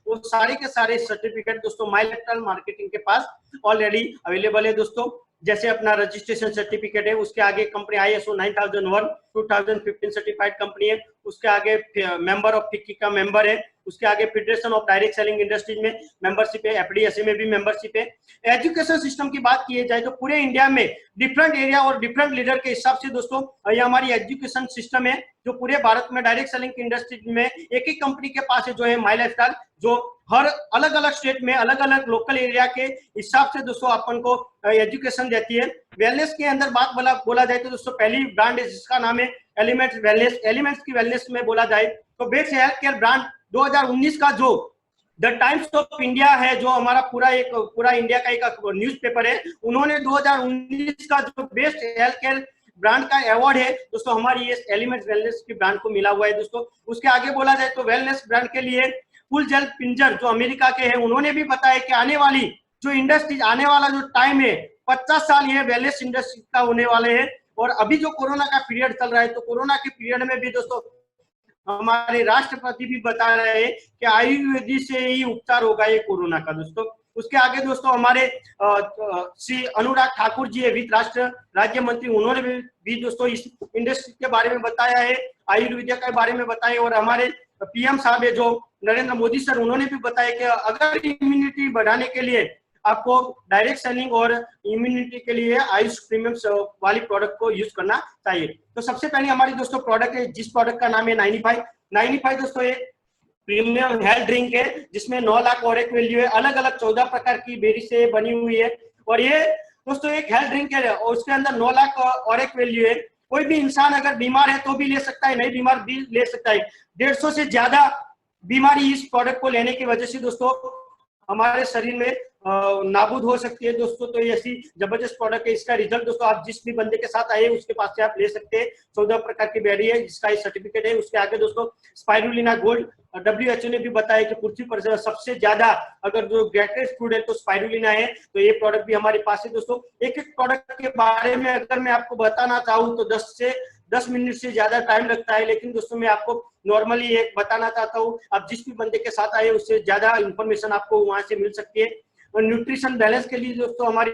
वो सारे के सारे सर्टिफिकेट दोस्तों माइलेटरल मार्केटिंग के पास ऑलरेडी अवेलेबल है दोस्तों। जैसे अपना रजिस्ट्रेशन सर्टिफिकेट है, उसके आगे कंपनी ISO 9001 2015 सर्टिफाइड कंपनी है, उसके आगे मेंबर ऑफ फिक्की का मेंबर है, उसके आगे federation of direct selling industries में मेंबरशिप है, FDSA में भी मेंबरशिप है। एजुकेशन सिस्टम की बात की जाए तो पूरे इंडिया में डिफरेंट एरिया और डिफरेंट लीडर के हिसाब से दोस्तों ये हमारी एजुकेशन सिस्टम है, जो पूरे भारत में डायरेक्ट सेलिंग इंडस्ट्रीज में एक ही कंपनी के पास है, जो है माई लाइफस्टाइल, जो हर अलग अलग स्टेट में अलग अलग लोकल एरिया के हिसाब से दोस्तों अपन को एजुकेशन देती है। वेलनेस के अंदर बात बोला जाए तो दोस्तों पहली ब्रांड है जिसका नाम है एलिमेंट्स वेलनेस। एलिमेंट्स की वेलनेस में बोला जाए तो बेस्ट हेल्थ केयर ब्रांड 2019 का जो द टाइम्स ऑफ इंडिया है, जो हमारा पूरा इंडिया का एक न्यूज़पेपर है, उन्होंने 2019 का जो बेस्ट हेल्थ केयर ब्रांड का अवार्ड है दोस्तों हमारी ये एलिमेंट्स वेलनेस की ब्रांड को मिला हुआ है दोस्तों। उसके आगे बोला जाए तो वेलनेस ब्रांड के लिए फुल जेल पिंजर जो अमेरिका के हैं, उन्होंने भी बताया कि आने वाली जो इंडस्ट्री, आने वाला जो टाइम है 50 साल ये वेलनेस इंडस्ट्री का होने वाले हैं। और अभी जो कोरोना का पीरियड चल रहा है, तो कोरोना के पीरियड में भी दोस्तों हमारे राष्ट्रपति भी बता रहे हैं कि आयुर्वेद से ही उपचार होगा ये कोरोना का दोस्तों। उसके आगे दोस्तों हमारे श्री अनुराग ठाकुर जी है, वित्त राष्ट्र राज्य मंत्री, उन्होंने भी दोस्तों इस इंडस्ट्री के बारे में बताया है, आयुर्वेद के बारे में बताया। और हमारे PM साहब है जो नरेंद्र मोदी सर, उन्होंने भी बताया कि अगर इम्यूनिटी बढ़ाने के लिए आपको डायरेक्ट सेलिंग और इम्यूनिटी के लिए आयुष प्रीमियम वाली प्रोडक्ट को यूज करना चाहिए। तो सबसे पहले हमारी दोस्तों प्रोडक्ट है, जिस प्रोडक्ट का नाम है 95 दोस्तों एक प्रीमियम हेल्थ ड्रिंक है, जिसमें 9 लाख और एक वैल्यू है, अलग अलग 14 प्रकार की बेरी से बनी हुई है। और ये दोस्तों एक हेल्थ ड्रिंक है और उसके अंदर 9 लाख और एक वैल्यू है। कोई भी इंसान अगर बीमार है तो भी ले सकता है, नहीं बीमार भी ले सकता है। 150 से ज्यादा बीमारी इस प्रोडक्ट को लेने की वजह से दोस्तों हमारे शरीर में नाबूद हो सकती है दोस्तों। तो ये ऐसी जबरदस्त प्रोडक्ट है। इसका रिजल्ट दोस्तों आप जिस भी बंदे के साथ आए उसके पास से आप ले सकते हैं। 14 प्रकार की बेरी है जिसका ये सर्टिफिकेट है। उसके आगे दोस्तों स्पाइरुलिना गोल्ड, WHO ने भी बताया कि पृथ्वी पर सबसे ज्यादा अगर जो ग्रेटेस्ट फूड है तो स्पाइरुलिना है। तो ये प्रोडक्ट भी हमारे पास है दोस्तों। एक एक प्रोडक्ट के बारे में अगर मैं आपको बताना चाहूँ तो 10 मिनट से ज्यादा टाइम लगता है, लेकिन दोस्तों मैं आपको नॉर्मली एक बताना चाहता हूँ। आप जिस भी बंदे के साथ आए उससे ज्यादा इंफॉर्मेशन आपको वहां से मिल सकती है। और न्यूट्रिशन बैलेंस के लिए दोस्तों हमारी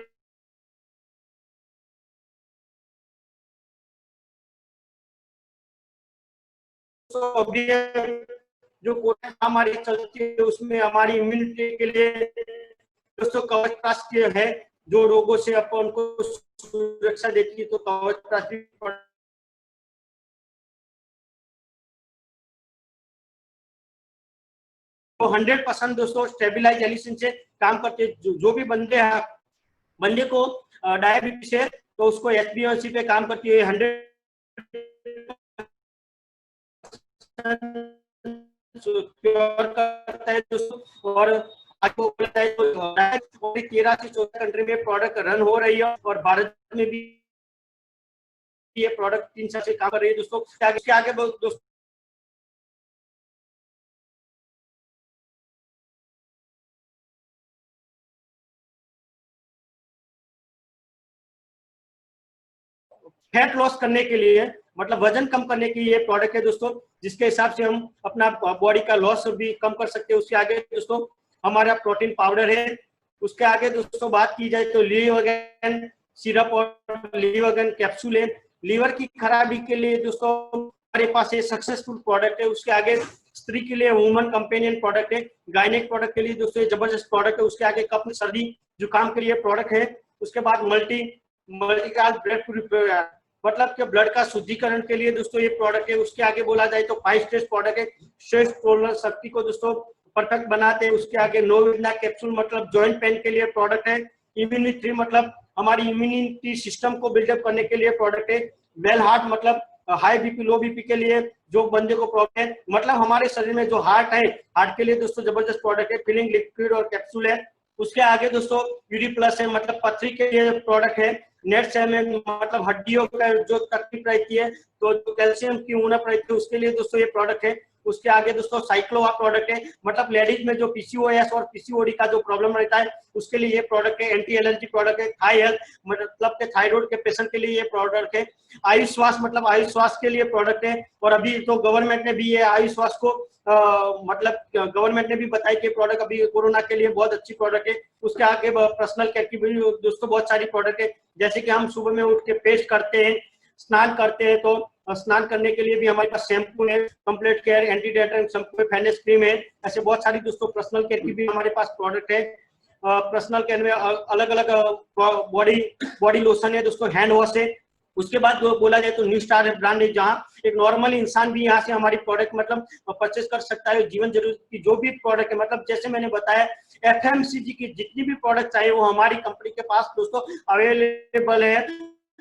जो हमारी चलती है उसमें हमारी इम्यूनिटी के लिए दोस्तों कवच प्राश है, जो रोगों से अपन को सुरक्षा देती है। तो कवच प्राश 100% दोस्तों स्टेबिलाइज एलिसिन से काम करते। जो भी बंदे को डायबिटीज है तो उसको HbA1c पे काम करती है। 100% करता है दोस्तों। और आपको बोलता है तो 13 से 14 कंट्री में प्रोडक्ट रन हो रही है और भारत में भी ये प्रोडक्ट 3 साल से काम कर रही है दोस्तों। इसके आगे दोस्तों फैट लॉस करने के लिए, मतलब वजन कम करने के लिए प्रोडक्ट है दोस्तों, जिसके हिसाब से हम अपना बॉडी का लॉस भी कम कर सकते हैं। उसके आगे दोस्तों हमारा प्रोटीन पाउडर है। उसके आगे दोस्तों बात की जाए तो लीवर्गन सिरप और लीवर्गन कैप्सूल है। लीवर की खराबी के लिए दोस्तों हमारे पास ये सक्सेसफुल प्रोडक्ट है। उसके आगे स्त्री के लिए वुमन कंपेनियन प्रोडक्ट है। गायनेक प्रोडक्ट के लिए दोस्तों जबरदस्त प्रोडक्ट है। उसके आगे कफ सर्दी जुकाम के लिए प्रोडक्ट है। उसके बाद मल्टी ब्लड मतलब कि ब्लड का शुद्धिकरण के लिए दोस्तों ये प्रोडक्ट है। उसके आगे बोला जाए तो 5 स्ट्रेस प्रोडक्ट है, स्ट्रेस टॉलरेंस शक्ति को दोस्तों परफेक्ट बनाते हैं। उसके आगे नोविना कैप्सूल मतलब जॉइंट पेन के लिए प्रोडक्ट है। इम्यूनिटी मतलब हमारी इम्यूनिटी सिस्टम को बिल्डअप करने के लिए प्रोडक्ट है। वेल हार्ट मतलब हाई बीपी लो बीपी के लिए जो बंदे को प्रॉब्लम है, मतलब हमारे शरीर में जो हार्ट है, हार्ट के लिए दोस्तों जबरदस्त प्रोडक्ट है। फिलिंग लिक्विड और कैप्सूल है। उसके आगे दोस्तों यूरी प्लस है, मतलब पथरी के लिए प्रोडक्ट है। नेट्स है में मतलब हड्डियों का जो तकलीफ रहती है तो कैल्शियम की उणप रहती है उसके लिए दोस्तों ये प्रोडक्ट है। उसके आगे दोस्तों साइक्लोवा प्रोडक्ट है, मतलब लेडीज में जो पीसीओएस और पीसीओडी का जो प्रॉब्लम रहता है उसके लिए ये प्रोडक्ट है। एंटी एलर्जी प्रोडक्ट है। थाई हेल्थ मतलब के थायराइड के पेशेंट के लिए ये प्रोडक्ट है। आयुष स्वास्थ्य मतलब आयुष स्वास्थ्य के लिए प्रोडक्ट है। और अभी तो गवर्नमेंट ने भी ये आयुष स्वास्थ्य को मतलब गवर्नमेंट ने भी बताया कि प्रोडक्ट अभी कोरोना के लिए बहुत अच्छी प्रोडक्ट है। उसके आगे पर्सनल केयर की भी दोस्तों बहुत सारी प्रोडक्ट है, जैसे कि हम सुबह में उठ के पेस्ट करते हैं, स्नान करते हैं, तो स्नान करने के लिए भी हमारे पास शैम्पू है, complete care, anti dandruff shampoo है, फेयरनेस क्रीम है। ऐसे बहुत सारी दोस्तों पर्सनल केयर की भी हमारे पास प्रोडक्ट है। पर्सनल केयर में अलग अलग बॉडी लोशन है दोस्तों, हैंड वॉश है। उसके बाद जो बोला जाए तो न्यू स्टार ब्रांड है, जहाँ एक नॉर्मल इंसान भी यहाँ से हमारी प्रोडक्ट मतलब परचेस कर सकता है। जीवन जरूरत की जो भी प्रोडक्ट है, मतलब जैसे मैंने बताया एफएमसीजी की जितनी भी प्रोडक्ट चाहिए वो हमारी कंपनी के पास दोस्तों अवेलेबल है,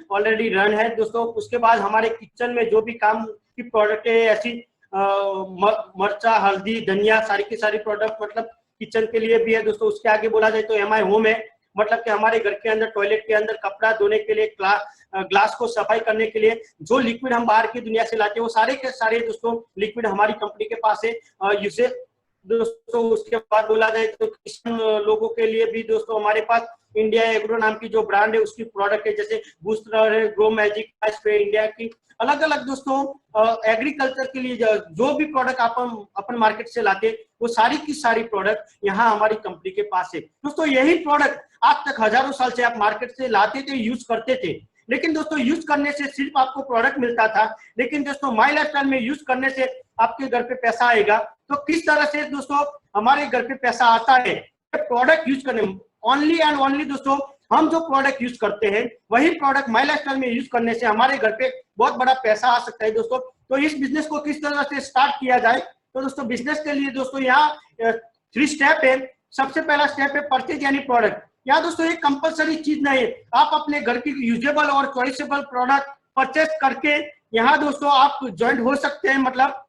ऑलरेडी रन है दोस्तों। उसके बाद हमारे किचन में जो भी काम की प्रोडक्ट है, ऐसी मर्चा, हल्दी, धनिया, सारी की सारी प्रोडक्ट मतलब किचन के लिए भी है दोस्तों। उसके आगे बोला जाए तो एमआई होम है, मतलब कि हमारे घर के अंदर टॉयलेट के अंदर कपड़ा धोने के लिए, ग्लास को सफाई करने के लिए जो लिक्विड हम बाहर की दुनिया से लाते हैं वो सारे के सारे दोस्तों लिक्विड हमारी कंपनी के पास है यूसे दोस्तों। उसके बाद बोला जाए तो किसान लोगों के लिए भी दोस्तों हमारे पास इंडिया एग्रो नाम की जो ब्रांड है उसकी प्रोडक्ट है, जैसे बूस्टर है, ग्रो मैजिक स्प्रे, इंडिया की अलग अलग दोस्तों एग्रीकल्चर के लिए जो भी प्रोडक्ट अपन मार्केट से लाते वो सारी की सारी प्रोडक्ट यहाँ हमारी कंपनी के पास है दोस्तों। यही प्रोडक्ट आज तक हजारों साल से आप मार्केट से लाते थे, यूज करते थे, लेकिन दोस्तों यूज करने से सिर्फ आपको प्रोडक्ट मिलता था, लेकिन दोस्तों माई लाइफस्टाइल में यूज करने से आपके घर पे पैसा आएगा। तो किस तरह से दोस्तों हमारे घर पे पैसा आता है? प्रोडक्ट यूज करने, ओनली एंड ओनली दोस्तों हम जो प्रोडक्ट यूज करते हैं वही प्रोडक्ट माई लाइफस्टाइल में यूज करने से हमारे घर पे बहुत बड़ा पैसा आ सकता है दोस्तों। तो इस बिजनेस को किस तरह से स्टार्ट किया जाए, तो दोस्तों बिजनेस के लिए दोस्तों यहाँ 3 स्टेप है। सबसे पहला स्टेप है परचेज यानी प्रोडक्ट। यहाँ दोस्तों एक कंपलसरी चीज नहीं है, आप अपने घर की यूजेबल और चॉइसेबल प्रोडक्ट परचेज करके यहाँ दोस्तों आप ज्वाइंट हो सकते हैं। मतलब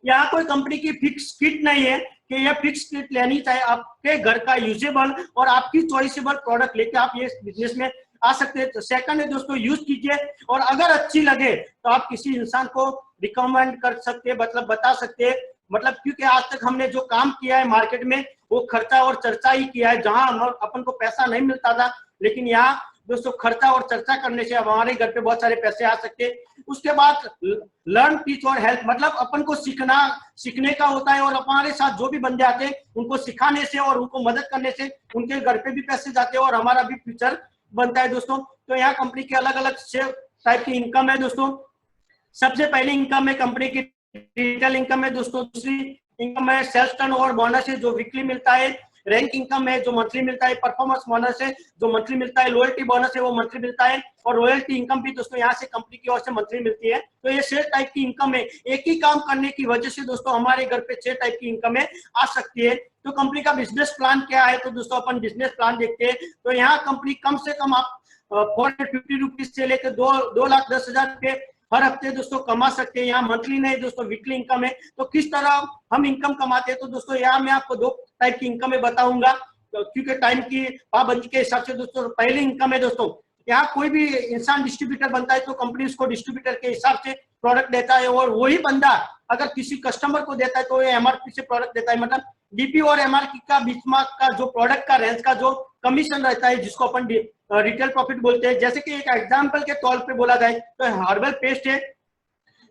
यहाँ कोई कंपनी की फिक्स किट नहीं है कि यह फिक्स किट लेनी चाहिए, आपके घर का यूजेबल और आपकी चॉइसेबल प्रोडक्ट लेके आप ये बिजनेस में आ सकते हैं। तो सेकंड है दोस्तों यूज कीजिए और अगर अच्छी लगे तो आप किसी इंसान को रिकमेंड कर सकते हैं, मतलब बता सकते हैं। मतलब क्योंकि आज तक हमने जो काम किया है मार्केट में वो खर्चा और चर्चा ही किया है, जहां अपन को पैसा नहीं मिलता था, लेकिन यहाँ दोस्तों खर्चा और चर्चा करने से अब हमारे घर पे बहुत सारे पैसे आ सकते हैं। उसके बाद लर्न, टीच और हेल्प, मतलब अपन को सीखने का होता है और हमारे साथ जो भी बंदे आते हैं उनको सिखाने से और उनको मदद करने से उनके घर पे भी पैसे जाते हैं और हमारा भी फ्यूचर बनता है दोस्तों। तो यहाँ कंपनी के अलग अलग टाइप की इनकम है दोस्तों। सबसे पहली इनकम है कंपनी की डिजिटल इनकम है दोस्तों। दूसरी इनकम है सेल्स टर्नओवर बोनस है जो वीकली मिलता है। रैंक इनकम है जो मंथली मिलता है। परफॉर्मेंस बोनस है जो मंथली मिलता है। लॉयल्टी बोनस है वो मंथली मिलता है और रॉयल्टी इनकम भी दोस्तों यहाँ से कंपनी की ओर से मंथली मिलती है। तो ये 6 टाइप की इनकम है। एक ही काम करने की वजह से दोस्तों हमारे घर पे 6 टाइप की इनकम है आ सकती है। तो कंपनी का बिजनेस प्लान क्या है, तो दोस्तों अपन बिजनेस प्लान देखते हैं। तो यहाँ कंपनी कम से कम आप 450 रुपीज से लेकर 2,10,000 रुपए हर हफ्ते दोस्तों कमा सकते हैं। यहाँ मंथली नहीं दोस्तों वीकली इनकम है। तो किस तरह हम इनकम कमाते हैं, तो दोस्तों यहाँ मैं आपको 2 टाइप की इनकम है बताऊंगा, तो क्योंकि टाइम की पाबंदी के हिसाब से दोस्तों पहली इनकम है दोस्तों, यहाँ कोई भी इंसान डिस्ट्रीब्यूटर बनता है तो कंपनी उसको डिस्ट्रीब्यूटर के हिसाब से प्रोडक्ट देता है और वही बंदा अगर किसी कस्टमर को देता है तो ये एमआरपी से प्रोडक्ट देता है। मतलब डीपी और एमआरपी का बीच का जो प्रोडक्ट का रेंज का जो कमीशन रहता है जिसको अपन रिटेल प्रॉफिट बोलते हैं। जैसे कि एक एग्जांपल के तौर पे बोला जाए तो हर्बल पेस्ट है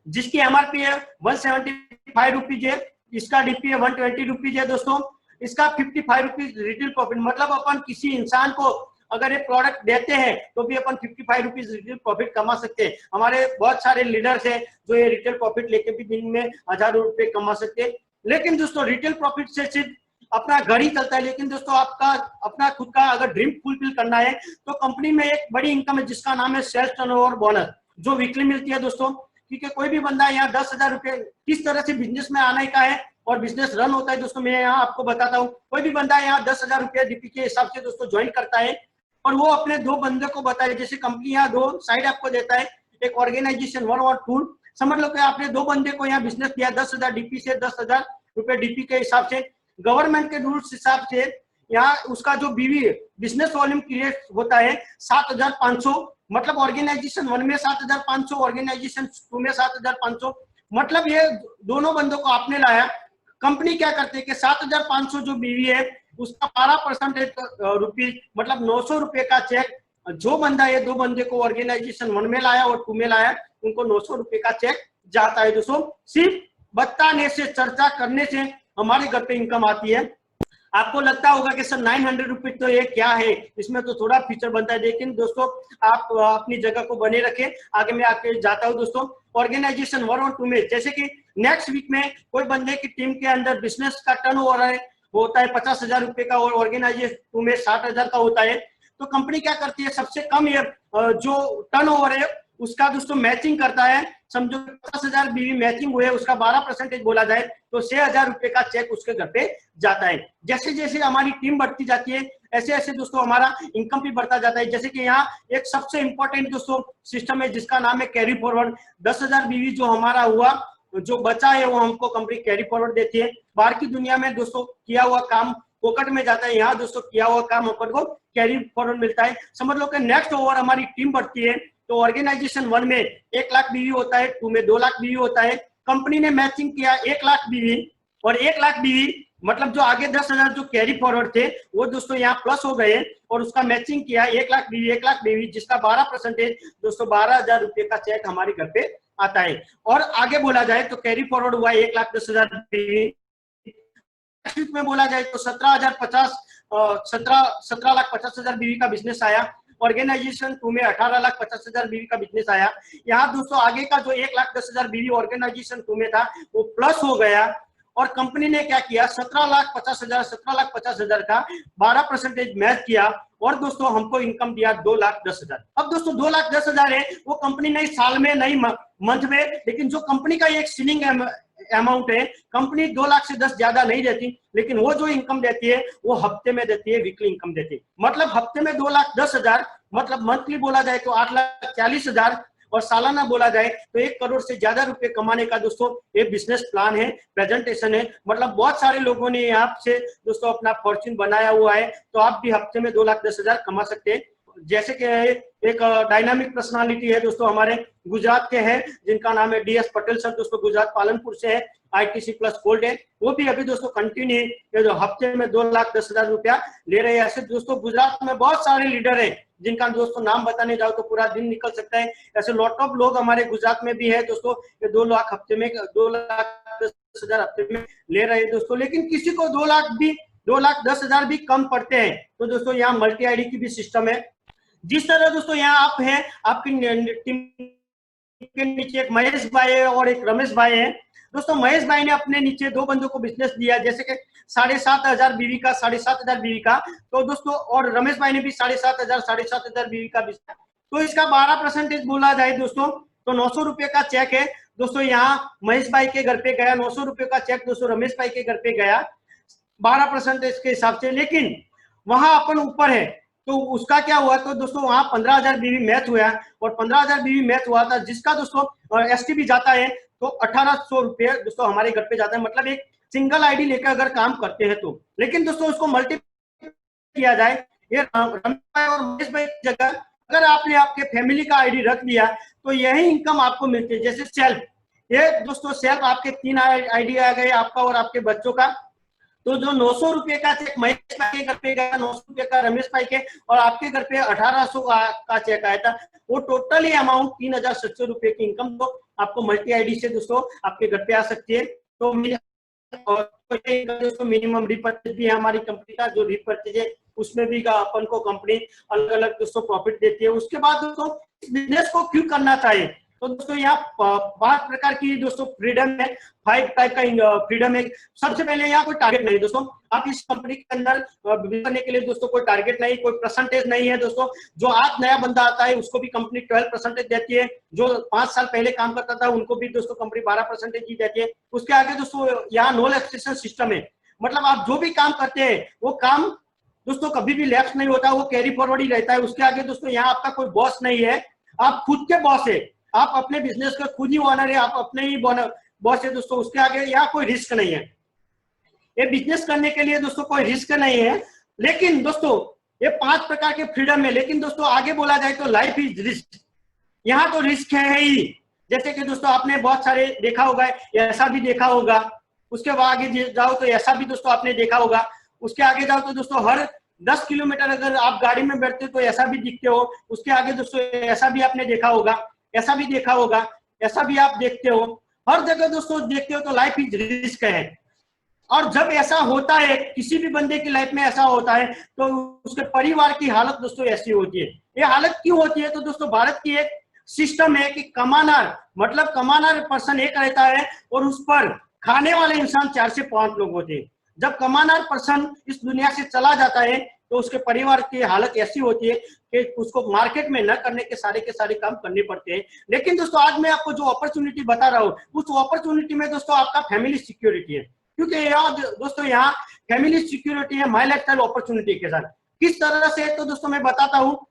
जिसकी एमआरपी है 175 रुपीज है, इसका डीपी है 120 रुपीज है दोस्तों, इसका 55 रुपीज रिटेल प्रॉफिट। मतलब अपन किसी इंसान को अगर ये प्रोडक्ट देते हैं तो भी अपन 55 रुपीज रिटेल प्रॉफिट कमा सकते हैं। हमारे बहुत सारे लीडर्स हैं जो ये रिटेल प्रॉफिट लेके भी दिन में हजारों रुपए कमा सकते हैं। लेकिन दोस्तों रिटेल प्रॉफिट से सिर्फ अपना घर ही चलता है, लेकिन दोस्तों आपका अपना खुद का अगर ड्रीम फुलफिल करना है तो कंपनी में एक बड़ी इनकम है जिसका नाम है सेल्स टर्नओवर बोनस जो वीकली मिलती है दोस्तों। क्योंकि कोई भी बंदा यहाँ 10,000 रुपए किस तरह से बिजनेस में आने का है और बिजनेस रन होता है दोस्तों, मैं यहाँ आपको बताता हूँ। कोई भी बंदा यहाँ 10,000 रुपया डीपी के हिसाब से दोस्तों ज्वाइन करता है और वो अपने 2 बंदे को बताए, जैसे कंपनी यहाँ 2 साइड आपको देता है, एक ऑर्गेनाइजेशन 1 और टूल। समझ लो कि आपने 2 बंदे को यहाँ बिजनेस दिया 10,000 डीपी से 10,000 रुपए डीपी के हिसाब से। गवर्नमेंट के रूल्स हिसाब से यहाँ उसका जो बीवी बिजनेस वॉल्यूम क्रिएट होता है 7,500, मतलब ऑर्गेनाइजेशन 1 में 7,500, ऑर्गेनाइजेशन 2 में 7,500, मतलब ये दोनों बंदों को आपने लाया। कंपनी क्या करती है कि 7,500 जो बीवी है उसका 12% रुपीज मतलब 900 रुपए का चेक जो बंदा ये दो बंदे को ऑर्गेनाइजेशन 1 में लाया और 2 में लाया उनको 900 रुपए का चेक जाता है। दोस्तों सिर्फ बताने से, चर्चा करने से हमारे घर पे इनकम आती है। आपको लगता होगा कि सर 900 रुपीज तो ये क्या है, इसमें तो थोड़ा फीचर बनता है, लेकिन दोस्तों आप अपनी जगह को बने रखें। आगे मैं आपके जाता हूँ दोस्तों ऑर्गेनाइजेशन 1 और 2 में। जैसे कि नेक्स्ट वीक में कोई बंदे की टीम के अंदर बिजनेस का टर्नओवर होता है 50,000 रुपए का और ऑर्गेनाइजेशन 2 में 60,000 का होता है, तो कंपनी क्या करती है, सबसे कम ये जो टर्नओवर है उसका दोस्तों मैचिंग करता है। समझो 50,000 बीवी मैचिंग हुए, उसका 12% बोला जाए तो 6,000 रुपए का चेक उसके घर पे जाता है। जैसे जैसे हमारी टीम बढ़ती जाती है ऐसे ऐसे दोस्तों हमारा इनकम भी बढ़ता जाता है। जैसे कि यहाँ एक सबसे इंपॉर्टेंट दोस्तों सिस्टम है जिसका नाम है कैरी फॉरवर्ड। 10,000 बीवी जो हमारा हुआ, जो बचा है वो हमको कंपनी कैरी फॉरवर्ड देती है। बाहर की दुनिया में दोस्तों किया हुआ काम पॉकेट में जाता है, यहाँ दोस्तों किया हुआ काम अपन को कैरी फॉरवर्ड मिलता है। समझ लो कि नेक्स्ट ओवर हमारी टीम बढ़ती है तो ऑर्गेनाइजेशन 1 में 1 लाख बीवी होता है, 2 में 2 लाख बीवी होता है। कंपनी ने मैचिंग किया 1 लाख बीवी और 1 लाख बीवी मतलब जो आगे 10,000 जो कैरी फॉरवर्ड थे वो दोस्तों यहाँ प्लस हो गए और उसका मैचिंग किया 1 लाख बीवी जिसका 12% दोस्तों 12,000 रुपए का चेक हमारे घर पे आता है। और आगे बोला जाए तो कैरी फॉरवर्ड हुआ 1,10,000 बीवी में बोला जाए तो 17,50,000 बीवी का बिजनेस आया। ऑर्गेनाइजेशन 2 में 18,50,000 बीवी का बिजनेस आया। यहाँ दोस्तों आगे का जो 1,10,000 बीवी ऑर्गेनाइजेशन 2 में था वो प्लस हो गया और कंपनी ने क्या किया 17,50,000 का 12% मैच किया और दोस्तों हमको इनकम दिया 2,10,000। अब दोस्तों 2,10,000 है वो कंपनी नहीं साल में नहीं मंथ में, लेकिन जो कंपनी का एक सीलिंग अमाउंट है, कंपनी 2 लाख से 10 ज्यादा नहीं देती, लेकिन वो जो इनकम देती है वो हफ्ते में देती है, वीकली इनकम देती है। मतलब हफ्ते में 2,10,000 मतलब मंथली बोला जाए तो 8,40,000 और सालाना बोला जाए तो 1 करोड़ से ज्यादा रुपए कमाने का दोस्तों ये बिजनेस प्लान है, प्रेजेंटेशन है। मतलब बहुत सारे लोगों ने यहाँ से दोस्तों अपना फॉर्च्यून बनाया हुआ है, तो आप भी हफ्ते में 2,10,000 कमा सकते हैं। जैसे कि एक डायनामिक पर्सनालिटी है दोस्तों हमारे गुजरात के हैं जिनका नाम है DS पटेल सर, दोस्तों गुजरात पालनपुर से है, ITC प्लस गोल्ड है। वो भी अभी दोस्तों कंटिन्यू जो हफ्ते में 2,10,000 रुपया ले रहे हैं। ऐसे दोस्तों गुजरात में बहुत सारे लीडर है जिनका दोस्तों नाम बताने जाओ तो पूरा दिन निकल सकता है। ऐसे लॉट ऑफ लोग हमारे गुजरात में भी है दोस्तों, 2 लाख हफ्ते में 2,10,000 हफ्ते में ले रहे हैं दोस्तों। लेकिन किसी को 2,10,000 भी कम पड़ते हैं तो दोस्तों यहाँ मल्टी आईडी की भी सिस्टम है। जिस तरह दोस्तों यहाँ आप हैं, आपकी टीम के नीचे एक महेश भाई है और एक रमेश भाई है। दोस्तों महेश भाई ने अपने नीचे 2 बंदों को बिजनेस दिया, जैसे कि 7,500 बीवी का, 7,500 बीवी का, तो दोस्तों और रमेश भाई ने भी 7,500 बीवी का बिजनेस। तो इसका 12% बोला जाए दोस्तों तो 900 रुपए का चेक है दोस्तों। यहाँ महेश भाई के घर पे गया 900 रुपए का चेक दोस्तों, रमेश भाई के घर पे गया 12% इसके हिसाब से। लेकिन वहां अपन ऊपर है तो उसका क्या हुआ तो दोस्तों वहां 15,000 बीवी मैच हुआ और 15,000 बीवी मैच हुआ था, जिसका दोस्तों STB जाता है तो 1,800 रुपये दोस्तों हमारे घर पे जाता है। मतलब एक सिंगल आईडी लेकर अगर काम करते हैं तो। लेकिन दोस्तों उसको मल्टीप्लाई किया जाए, ये रमेश भाई और महेश भाई की जगह अगर आपने आपके फैमिली का आईडी रख दिया तो यही इनकम आपको मिलती है। जैसे सेल्फ, ये दोस्तों सेल्फ आपके 3 आईडी आ गए, आपका और आपके बच्चों का। तो जो 900 रुपए का चेक महेश भाई के घर पे गया, 900 रुपए का रमेश भाई के और आपके घर पे 1,800 का चेक आया था, वो टोटली अमाउंट 3,700 रुपए की इनकम तो आपको मल्टी आईडी से दोस्तों आपके घर पे आ सकती है। तो दोस्तों मिनिमम रिपर्चेज भी है हमारी कंपनी का, जो रिपर्चेज है उसमें भी अपन को कंपनी अलग अलग दोस्तों प्रॉफिट देती है। उसके बाद दोस्तों बिजनेस को क्यों करना चाहिए तो दोस्तों यहाँ 5 प्रकार की दोस्तों फ्रीडम है, 5 टाइप का फ्रीडम है। सबसे पहले यहाँ कोई टारगेट नहीं दोस्तों, आप इस कंपनी के अंदर करने के लिए दोस्तों कोई टारगेट नहीं, कोई परसेंटेज नहीं है दोस्तों। जो आज नया बंदा आता है उसको भी कंपनी 12% देती है, जो 5 साल पहले काम करता था उनको भी दोस्तों कंपनी 12% ही देती है। उसके आगे दोस्तों यहाँ नो लैप्सेशन सिस्टम है, मतलब आप जो भी काम करते हैं वो काम दोस्तों कभी भी लैप्स नहीं होता, वो कैरी फॉरवर्ड ही रहता है। उसके आगे दोस्तों यहाँ आपका कोई बॉस नहीं है, आप खुद के बॉस है, आप अपने बिजनेस का खुद ही ओनर है, आप अपने ही बॉस है दोस्तों। उसके आगे यहाँ कोई रिस्क नहीं है, ये बिजनेस करने के लिए दोस्तों कोई रिस्क नहीं है। लेकिन दोस्तों ये 5 प्रकार के फ्रीडम है, लेकिन दोस्तों आगे बोला जाए तो लाइफ इज रिस्क, यहाँ तो रिस्क है ही। जैसे कि दोस्तों आपने बहुत सारे देखा होगा, ऐसा भी देखा होगा। उसके बाद आगे जाओ तो ऐसा भी दोस्तों आपने देखा होगा। उसके आगे जाओ तो दोस्तों हर 10 किलोमीटर अगर आप गाड़ी में बैठते हो तो ऐसा भी दिखते हो। उसके आगे दोस्तों ऐसा भी आपने देखा होगा, ऐसा भी देखा होगा, ऐसा भी आप देखते हो। हर जगह दोस्तों देखते हो तो लाइफ इज रिस्क है। और जब ऐसा होता है, किसी भी बंदे की लाइफ में ऐसा होता है, तो उसके परिवार की हालत दोस्तों ऐसी होती है। ये हालत क्यों होती है? तो दोस्तों भारत की एक सिस्टम है कि कमानार मतलब कमानार पर्सन एक रहता है और उस पर खाने वाले इंसान 4 से 5 लोग होते हैं। जब कमानार पर्सन इस दुनिया से चला जाता है तो उसके परिवार की हालत ऐसी होती है कि उसको मार्केट में न करने के सारे काम करने पड़ते हैं। लेकिन दोस्तों आज मैं आपको जो अपॉर्चुनिटी बता रहा हूँ, उस अपॉर्चुनिटी में दोस्तों आपका फैमिली सिक्योरिटी है। क्योंकि यहाँ दोस्तों यहाँ फैमिली सिक्योरिटी है माई लाइफस्टाइल अपॉर्चुनिटी के साथ। किस तरह से? तो दोस्तों मैं बताता हूँ।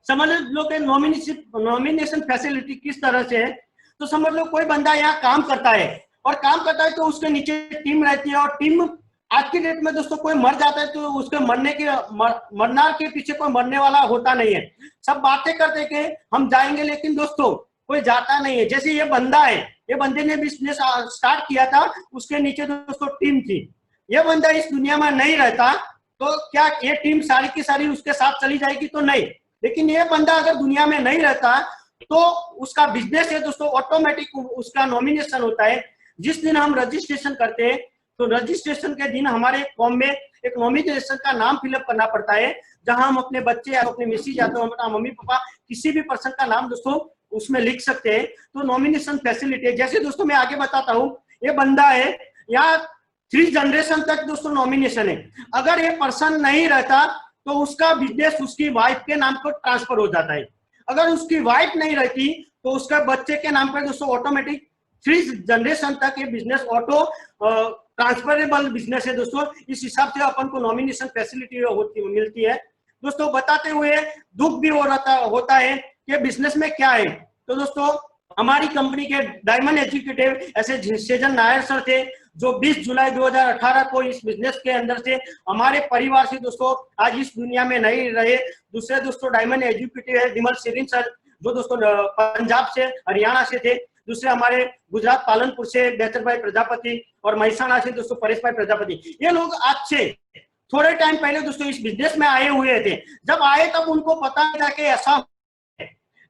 समझ लो कि नॉमिनेशन फैसिलिटी किस तरह से है। तो समझ लो कोई बंदा यहाँ काम करता है और काम करता है तो उसके नीचे टीम रहती है, और टीम आज की डेट में दोस्तों कोई मर जाता है तो उसके मरना के पीछे कोई मरने वाला होता नहीं है। सब बातें करते कि हम जाएंगे, लेकिन दोस्तों कोई जाता नहीं है। जैसे ये बंदा है, ये बंदे ने बिजनेस स्टार्ट किया था, उसके नीचे दोस्तों टीम थी। ये बंदा इस दुनिया में नहीं रहता तो क्या ये टीम सारी की सारी उसके साथ चली जाएगी? तो नहीं। लेकिन ये बंदा अगर दुनिया में नहीं रहता तो उसका बिजनेस है दोस्तों ऑटोमेटिक उसका नॉमिनेशन होता है। जिस दिन हम रजिस्ट्रेशन करते हैं तो रजिस्ट्रेशन के दिन हमारे फॉर्म में एक नॉमिनेशन का नाम फिलअप करना पड़ता है, जहां हम अपने बच्चे या अपने मिसेज या तो अपना मम्मी पापा किसी भी पर्सन का नाम दोस्तों उसमें लिख सकते हैं। तो नॉमिनेशन फैसिलिटी है। जैसे दोस्तों मैं आगे बताता हूँ, ये बंदा है यहाँ 3 जनरेशन तक दोस्तों नॉमिनेशन है। अगर ये पर्सन नहीं रहता तो उसका बिजनेस उसकी वाइफ के नाम पर ट्रांसफर हो जाता है। अगर उसकी वाइफ नहीं रहती तो उसका बच्चे के नाम पर दोस्तों ऑटोमेटिक 3 जनरेशन तक ये बिजनेस ऑटो ट्रांसफरेबल बिजनेस है दोस्तों। इस हिसाब से अपन को नॉमिनेशन फैसिलिटी मिलती है। दोस्तों बताते हुए दुख भी होता है कि बिजनेस में क्या है। तो दोस्तों हमारी कंपनी के डायमंड एग्जीक्यूटिव ऐसे सेजन नायर सर थे, जो 20 जुलाई 2018 को इस बिजनेस के अंदर से हमारे परिवार से दोस्तों आज इस दुनिया में नहीं रहे। दूसरे दोस्तों डायमंड एग्जीक्यूटिव है विमल सिरिन सर, जो दोस्तों पंजाब से हरियाणा से थे। दूसरे हमारे गुजरात पालनपुर से बेहतर भाई प्रजापति, और महसाणा से दोस्तों परेश भाई प्रजापति। ये लोग आज से थोड़े टाइम पहले दोस्तों इस बिजनेस में आए हुए थे। जब आए तब उनको पता था कि ऐसा,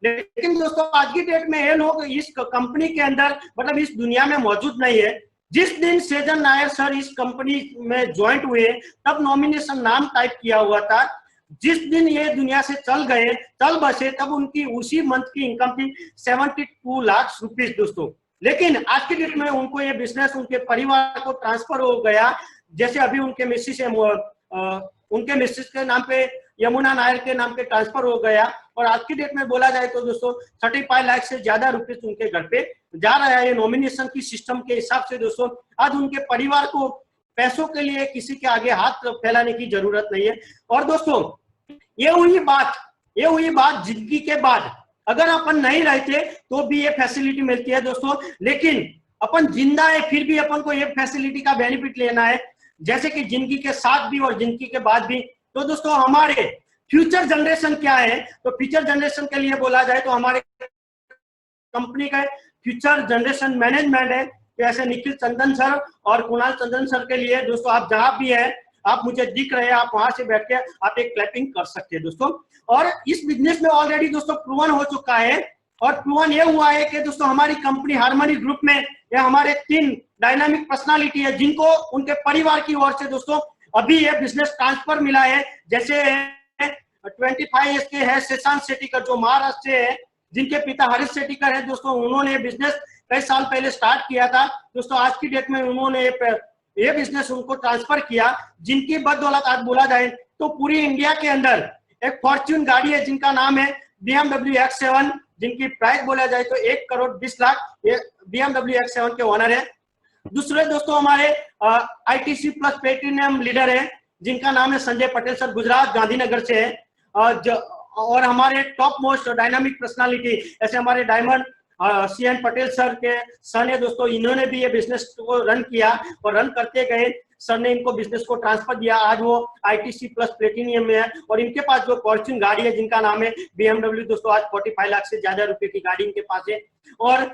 लेकिन दोस्तों आज की डेट में ये लोग इस कंपनी के अंदर मतलब इस दुनिया में मौजूद नहीं है। जिस दिन सेजन नायर सर इस कंपनी में ज्वाइंट हुए तब नॉमिनेशन नाम टाइप किया हुआ था। जिस दिन ये दुनिया से चल बसे तब उनकी उसी मंथ की इनकम थी 72 लाख रुपीस दोस्तों। लेकिन आज की डेट में उनको ये बिजनेस उनके परिवार को ट्रांसफर हो गया। जैसे अभी उनके मिसेस के नाम पे यमुना नायर के नाम पे ट्रांसफर हो गया, और आज की डेट में बोला जाए तो दोस्तों 35 लाख से ज्यादा रुपीस उनके घर पे जा रहा है। ये नॉमिनेशन की सिस्टम के हिसाब से दोस्तों आज उनके परिवार को पैसों के लिए किसी के आगे हाथ फैलाने की जरूरत नहीं है। और दोस्तों ये हुई बात जिंदगी के बाद। अगर अपन नहीं रहते तो भी ये फैसिलिटी मिलती है दोस्तों, लेकिन अपन जिंदा है फिर भी अपन को ये फैसिलिटी का बेनिफिट लेना है, जैसे कि जिंदगी के साथ भी और जिंदगी के बाद भी। तो दोस्तों हमारे फ्यूचर जनरेशन क्या है? तो फ्यूचर जनरेशन के लिए बोला जाए तो हमारे कंपनी का फ्यूचर जनरेशन मैनेजमेंट है। जैसे निखिल चंदन सर और कुणाल चंदन सर के लिए दोस्तों आप जहां भी है, आप मुझे दिख रहे हैं, आप वहां से बैठ के आप एक क्लैपिंग कर सकते हैं दोस्तों। और इस बिजनेस में ऑलरेडी दोस्तों प्रूवन हो चुका है, और प्रूवन ये हुआ है कि दोस्तों हमारी कंपनी हार्मनी ग्रुप में ये हमारे 3 डायनामिक पर्सनालिटी है, जिनको उनके परिवार की ओर से दोस्तों अभी ये बिजनेस ट्रांसफर मिला है। जैसे 25 ईयर्स के है शशांक शेट्टीकर, जो महाराष्ट्र से है, जिनके पिता हरीश शेट्टीकर है दोस्तों। उन्होंने बिजनेस कई साल पहले स्टार्ट किया था दोस्तों। आज की डेट में उन्होंने ये बिजनेस उनको ट्रांसफर किया, जिनकी बदौलत आज बोला जाए तो पूरी इंडिया के अंदर एक फॉर्च्यून गाड़ी है जिनका नाम है BMW X7, जिनकी प्राइस बोला जाए तो 1 करोड़ 20 लाख ये BMW X7 के ओनर है। दूसरे दोस्तों हमारे ITC प्लस प्लेटिनम लीडर है, जिनका नाम है संजय पटेल सर, गुजरात गांधीनगर से है। और हमारे टॉप मोस्ट डायनामिक पर्सनालिटी ऐसे हमारे डायमंड CN पटेल सर के सन है दोस्तों, इन्होंने भी ये बिजनेस को रन किया और रन करते गए। सर ने इनको बिजनेस को ट्रांसफर दिया, आज वो ITC प्लस प्लेटिनियम में है। और इनके पास जो फॉर्च्यून गाड़ी है जिनका नाम है BMW दोस्तों, आज 45 लाख से ज्यादा रुपए की गाड़ी इनके पास है। और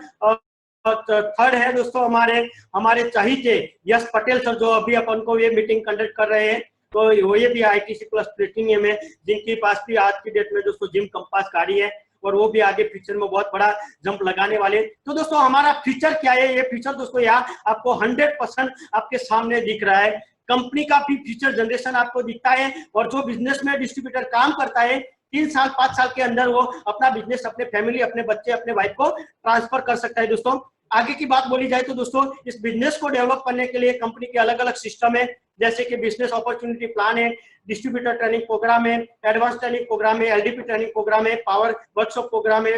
थर्ड है दोस्तों हमारे चाहिए यश पटेल सर, जो अभी अपन को ये मीटिंग कंडक्ट कर रहे हैं, तो ये भी ITC प्लस प्लेटिनियम है, जिनके पास भी आज की डेट में दोस्तों जिम कंपास गाड़ी है और वो भी आगे फ्यूचर में बहुत बड़ा जंप लगाने वाले। तो दोस्तों हमारा फ्यूचर क्या है, ये फ्यूचर दोस्तों यहाँ आपको 100% आपके सामने दिख रहा है। कंपनी का भी फ्यूचर जनरेशन आपको दिखता है, और जो बिजनेस में डिस्ट्रीब्यूटर काम करता है 3 साल 5 साल के अंदर वो अपना बिजनेस अपने फैमिली, अपने बच्चे, अपने वाइफ को ट्रांसफर कर सकता है। दोस्तों आगे की बात बोली जाए तो दोस्तों इस बिजनेस को डेवलप करने के लिए कंपनी के अलग अलग सिस्टम है, जैसे कि बिजनेस अपॉर्चुनिटी प्लान है, डिस्ट्रीब्यूटर ट्रेनिंग प्रोग्राम है, एडवांस ट्रेनिंग प्रोग्राम है, LDP ट्रेनिंग प्रोग्राम है, पावर वर्कशॉप प्रोग्राम है,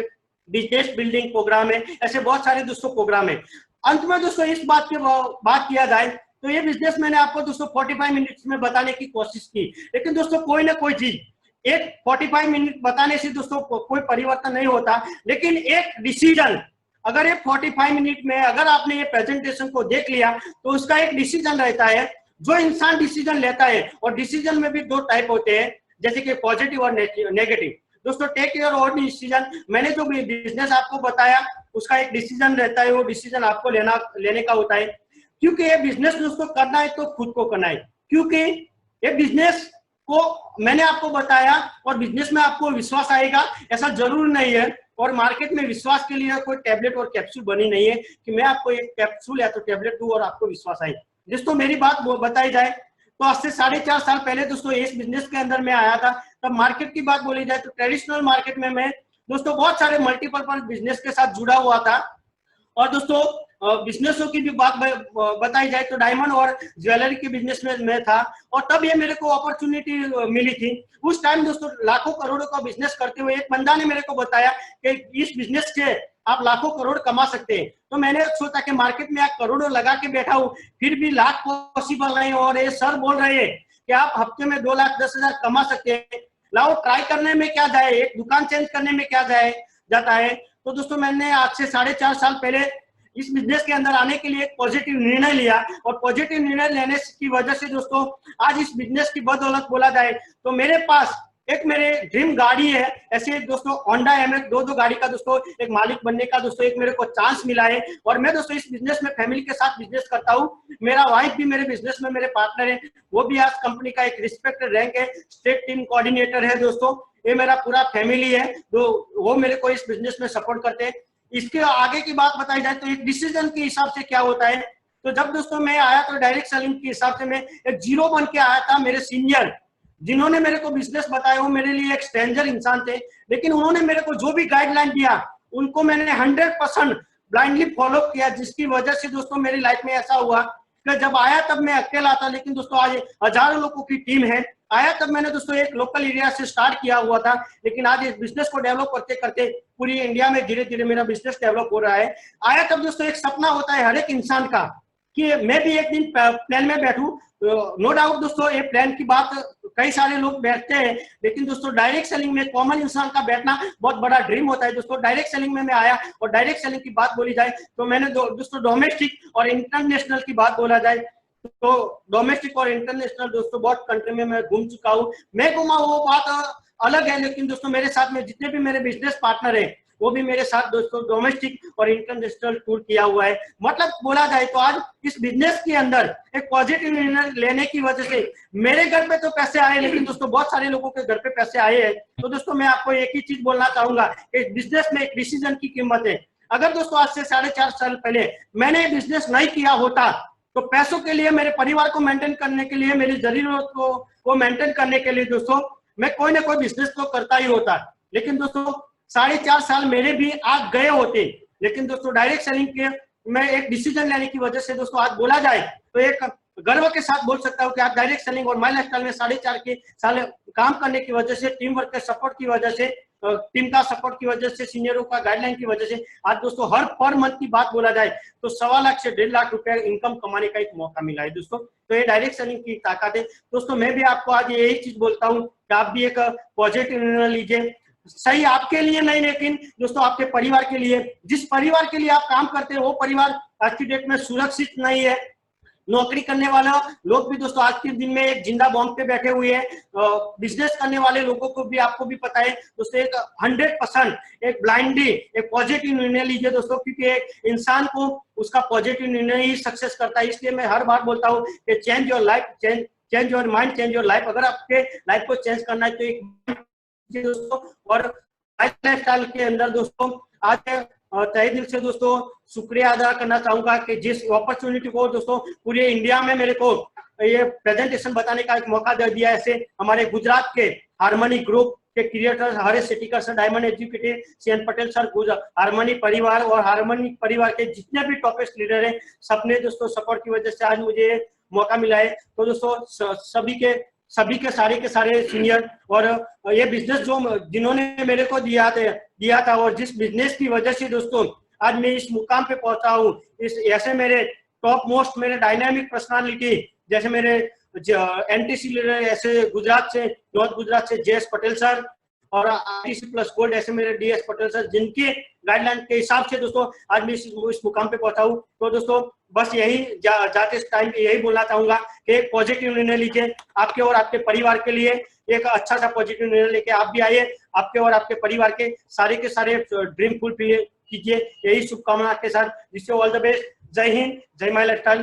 बिजनेस बिल्डिंग प्रोग्राम है, ऐसे बहुत सारे दोस्तों प्रोग्राम है। अंत में दोस्तों इस बात की बात किया जाए तो ये बिजनेस मैंने आपको दोस्तों 45 मिनट्स में बताने की कोशिश की, लेकिन दोस्तों कोई ना कोई चीज एक 45 मिनट बताने से दोस्तों कोई परिवर्तन नहीं होता, लेकिन एक डिसीजन, अगर ये 45 मिनट में अगर आपने ये प्रेजेंटेशन को देख लिया तो उसका एक डिसीजन रहता है। जो इंसान डिसीजन लेता है, और डिसीजन में भी 2 टाइप होते हैं, जैसे कि पॉजिटिव और नेगेटिव। दोस्तों टेक योर ओन डिसीजन, मैंने जो बिजनेस आपको बताया उसका एक डिसीजन रहता है, वो डिसीजन आपको लेने का होता है, क्योंकि ये बिजनेस दोस्तों करना है तो खुद को करना है, क्योंकि ये बिजनेस को मैंने आपको बताया और बिजनेस में आपको विश्वास आएगा ऐसा जरूर नहीं है। और मार्केट में विश्वास के लिए कोई टैबलेट और कैप्सूल बनी नहीं है कि मैं आपको एक कैप्सूल या तो टैबलेट दूं और आपको विश्वास आए। दोस्तों मेरी बात बताई जाए तो आज से 4.5 साल पहले दोस्तों इस बिजनेस के अंदर मैं आया था, तब मार्केट की बात बोली जाए तो ट्रेडिशनल मार्केट में मैं दोस्तों बहुत सारे मल्टीपल बिजनेस के साथ जुड़ा हुआ था। और दोस्तों बिजनेसों की भी बात बताई जाए तो डायमंड और ज्वेलरी के बिजनेस में मैं था, और तब ये मेरे को अपॉर्चुनिटी मिली थी। उस टाइम दोस्तों लाखों करोड़ों का बिजनेस करते हुए एक बंदा ने मेरे को बताया कि इस बिजनेस से आप लाखों करोड़ कमा सकते हैं। तो मैंने सोचा कि मार्केट में आप करोड़ों लगा के बैठा हूँ, फिर भी लाख पॉसिबल नहीं, और ये सर बोल रहे हैं कि आप हफ्ते में 2,10,000 कमा सकते हैं, लाओ ट्राई करने में क्या जाए, एक दुकान चेंज करने में क्या जाता है। तो दोस्तों मैंने आज से 4.5 साल पहले इस बिजनेस के अंदर आने के लिए एक पॉजिटिव निर्णय लिया, और पॉजिटिव निर्णय लेने की वजह से दोस्तों आज इस बिजनेस की बदौलत बोला जाए तो मेरे पास एक मेरे ड्रीम गाड़ी है। ऐसे दोस्तों होंडा MH 2 गाड़ी का दोस्तों एक मालिक बनने का दोस्तों एक मेरे को चांस मिला है, और मैं दोस्तों इस बिजनेस में फैमिली के साथ बिजनेस करता हूँ। मेरा वाइफ भी मेरे बिजनेस में मेरे पार्टनर है, वो भी आज कंपनी का एक रिस्पेक्टेड रैंक है, स्टेट टीम कोऑर्डिनेटर है। दोस्तों ये मेरा पूरा फैमिली है, तो वो मेरे को इस बिजनेस में सपोर्ट करते हैं। इसके आगे की बात बताई जाए तो एक डिसीजन के हिसाब से क्या होता है, तो जब दोस्तों मैं आया तो डायरेक्ट सेलिंग के हिसाब से मैं एक जीरो बन के आया था। मेरे सीनियर जिन्होंने मेरे को बिजनेस बताया वो मेरे लिए एक स्ट्रेंजर इंसान थे, लेकिन उन्होंने मेरे को जो भी गाइडलाइन दिया उनको मैंने 100% ब्लाइंडली फॉलो किया, जिसकी वजह से दोस्तों मेरी लाइफ में ऐसा हुआ कि जब आया तब मैं अकेला था, लेकिन दोस्तों आज हजारों लोगों की टीम है। आया तब मैंने दोस्तों एक लोकल एरिया से स्टार्ट किया हुआ था, लेकिन आज इस बिजनेस को डेवलप करते करते पूरी इंडिया में धीरे धीरे मेरा बिजनेस डेवलप हो रहा है। आया तब दोस्तों एक सपना होता है हर एक इंसान का कि मैं भी एक दिन प्लान में बैठूं। नो डाउट दोस्तों ये प्लान की बात कई सारे लोग बैठते हैं, लेकिन दोस्तों डायरेक्ट सेलिंग में कॉमन इंसान का बैठना बहुत बड़ा ड्रीम होता है। दोस्तों डायरेक्ट सेलिंग में मैं आया, और डायरेक्ट सेलिंग की बात बोली जाए तो मैंने दोस्तों डोमेस्टिक और इंटरनेशनल की बात बोला जाए तो डोमेस्टिक और इंटरनेशनल दोस्तों बहुत कंट्री में मैं घूम चुका हूँ। मैं घूमा वो बात अलग है, लेकिन दोस्तों मेरे साथ में जितने भी मेरे बिजनेस पार्टनर हैं वो भी मेरे साथ दोस्तों डोमेस्टिक और इंटरनेशनल टूर किया हुआ है। मतलब बोला जाए तो आज इस बिजनेस के अंदर एक पॉजिटिव निर्णय लेने की वजह से मेरे घर पे तो पैसे आए, लेकिन दोस्तों बहुत सारे लोगों के घर पे पैसे आए हैं। तो दोस्तों मैं आपको एक ही चीज बोलना चाहूंगा कि बिजनेस में एक डिसीजन की कीमत है। अगर दोस्तों आज से 4.5 साल पहले मैंने बिजनेस नहीं किया होता तो पैसों के लिए, मेरे परिवार को मेंटेन करने के लिए, मेरी जरूरत को मेंटेन करने के लिए दोस्तों मैं कोई ना कोई बिजनेस तो करता ही होता। लेकिन दोस्तों 4.5 साल मेरे भी आज गए होते, लेकिन दोस्तों डायरेक्ट सेलिंग के मैं एक डिसीजन लेने की वजह से दोस्तों आज बोला जाए तो एक गर्व के साथ बोल सकता हूँ कि आज डायरेक्ट सेलिंग और माई लाइफस्टाइल में 4.5 साल काम करने की वजह से, टीम वर्क के सपोर्ट की वजह से, टीम का सपोर्ट की वजह से, सीनियरों का गाइडलाइन की वजह से आज दोस्तों हर पर मंथ की बात बोला जाए तो 1.25 लाख से 1.5 लाख रुपए इनकम कमाने का एक मौका मिला है दोस्तों। तो ये डायरेक्ट सेलिंग की ताकत है दोस्तों। मैं भी आपको आज यही चीज बोलता हूँ कि आप भी एक पॉजिटिव निर्णय लीजिए, सही आपके लिए नहीं, लेकिन दोस्तों आपके परिवार के लिए, जिस परिवार के लिए आप काम करते हैं वो परिवार आज की डेट में सुरक्षित नहीं है। नौकरी करने वाला लोग भी दोस्तों आज के दिन में एक जिंदा बॉम्ब पे बैठे हुए हैं। बिजनेस करने वाले लोगों को भी, आपको भी पता है दोस्तों, एक 100% एक ब्लाइंडली एक पॉजिटिव निर्णय लीजिए दोस्तों, क्योंकि एक इंसान को उसका पॉजिटिव निर्णय ही सक्सेस करता है। इसलिए मैं हर बार बोलता हूँ कि change your life, change your mind, change your life. अगर आपके लाइफ को चेंज करना है तो एक दोस्तों, और लाइफ स्टाइल के अंदर दोस्तों आज तहे दिल से दोस्तों शुक्रिया अदा करना चाहूंगा कि जिस अपॉर्चुनिटी को दोस्तों पूरे इंडिया में मेरे को ये प्रेजेंटेशन बताने का एक मौका दे दिया। ऐसे हमारे गुजरात के हार्मनी ग्रुप के creator Haresh Sethikar sir, diamond educative, CN Patel sir, harmony परिवार और हार्मनी परिवार के जितने भी टॉपेस्ट लीडर हैं, सबने दोस्तों सपोर्ट की वजह से आज मुझे मौका मिला है। तो दोस्तों सभी के सारे सीनियर और ये बिजनेस जो जिन्होंने मेरे को दिया था और जिस बिजनेस की वजह से दोस्तों आज मैं इस मुकाम पे पहुंचा हूँ, इस ऐसे मेरे टॉप मोस्ट मेरे डायनामिक पर्सनालिटी जैसे मेरे एनटीसी लीडर, ऐसे गुजरात से, नॉर्थ गुजरात से जेएस पटेल सर और आईटीसी प्लस गोल्ड ऐसे मेरे डीएस पटेल सर, जिनके गाइडलाइन के हिसाब से दोस्तों आज मैं इस मुकाम पे पहुंचा हूँ। तो दोस्तों बस यही जाते टाइम पे यही बोलना चाहूंगा कि एक पॉजिटिव निर्णय लीजिए आपके और आपके परिवार के लिए। एक अच्छा सा पॉजिटिव निर्णय लेके आप भी आइए, आपके और आपके परिवार के सारे ड्रीम फुलफिल कीजिए, यही शुभकामना के साथ। Wish you all the best. जय हिंद, जय माई लाइफस्टाइल।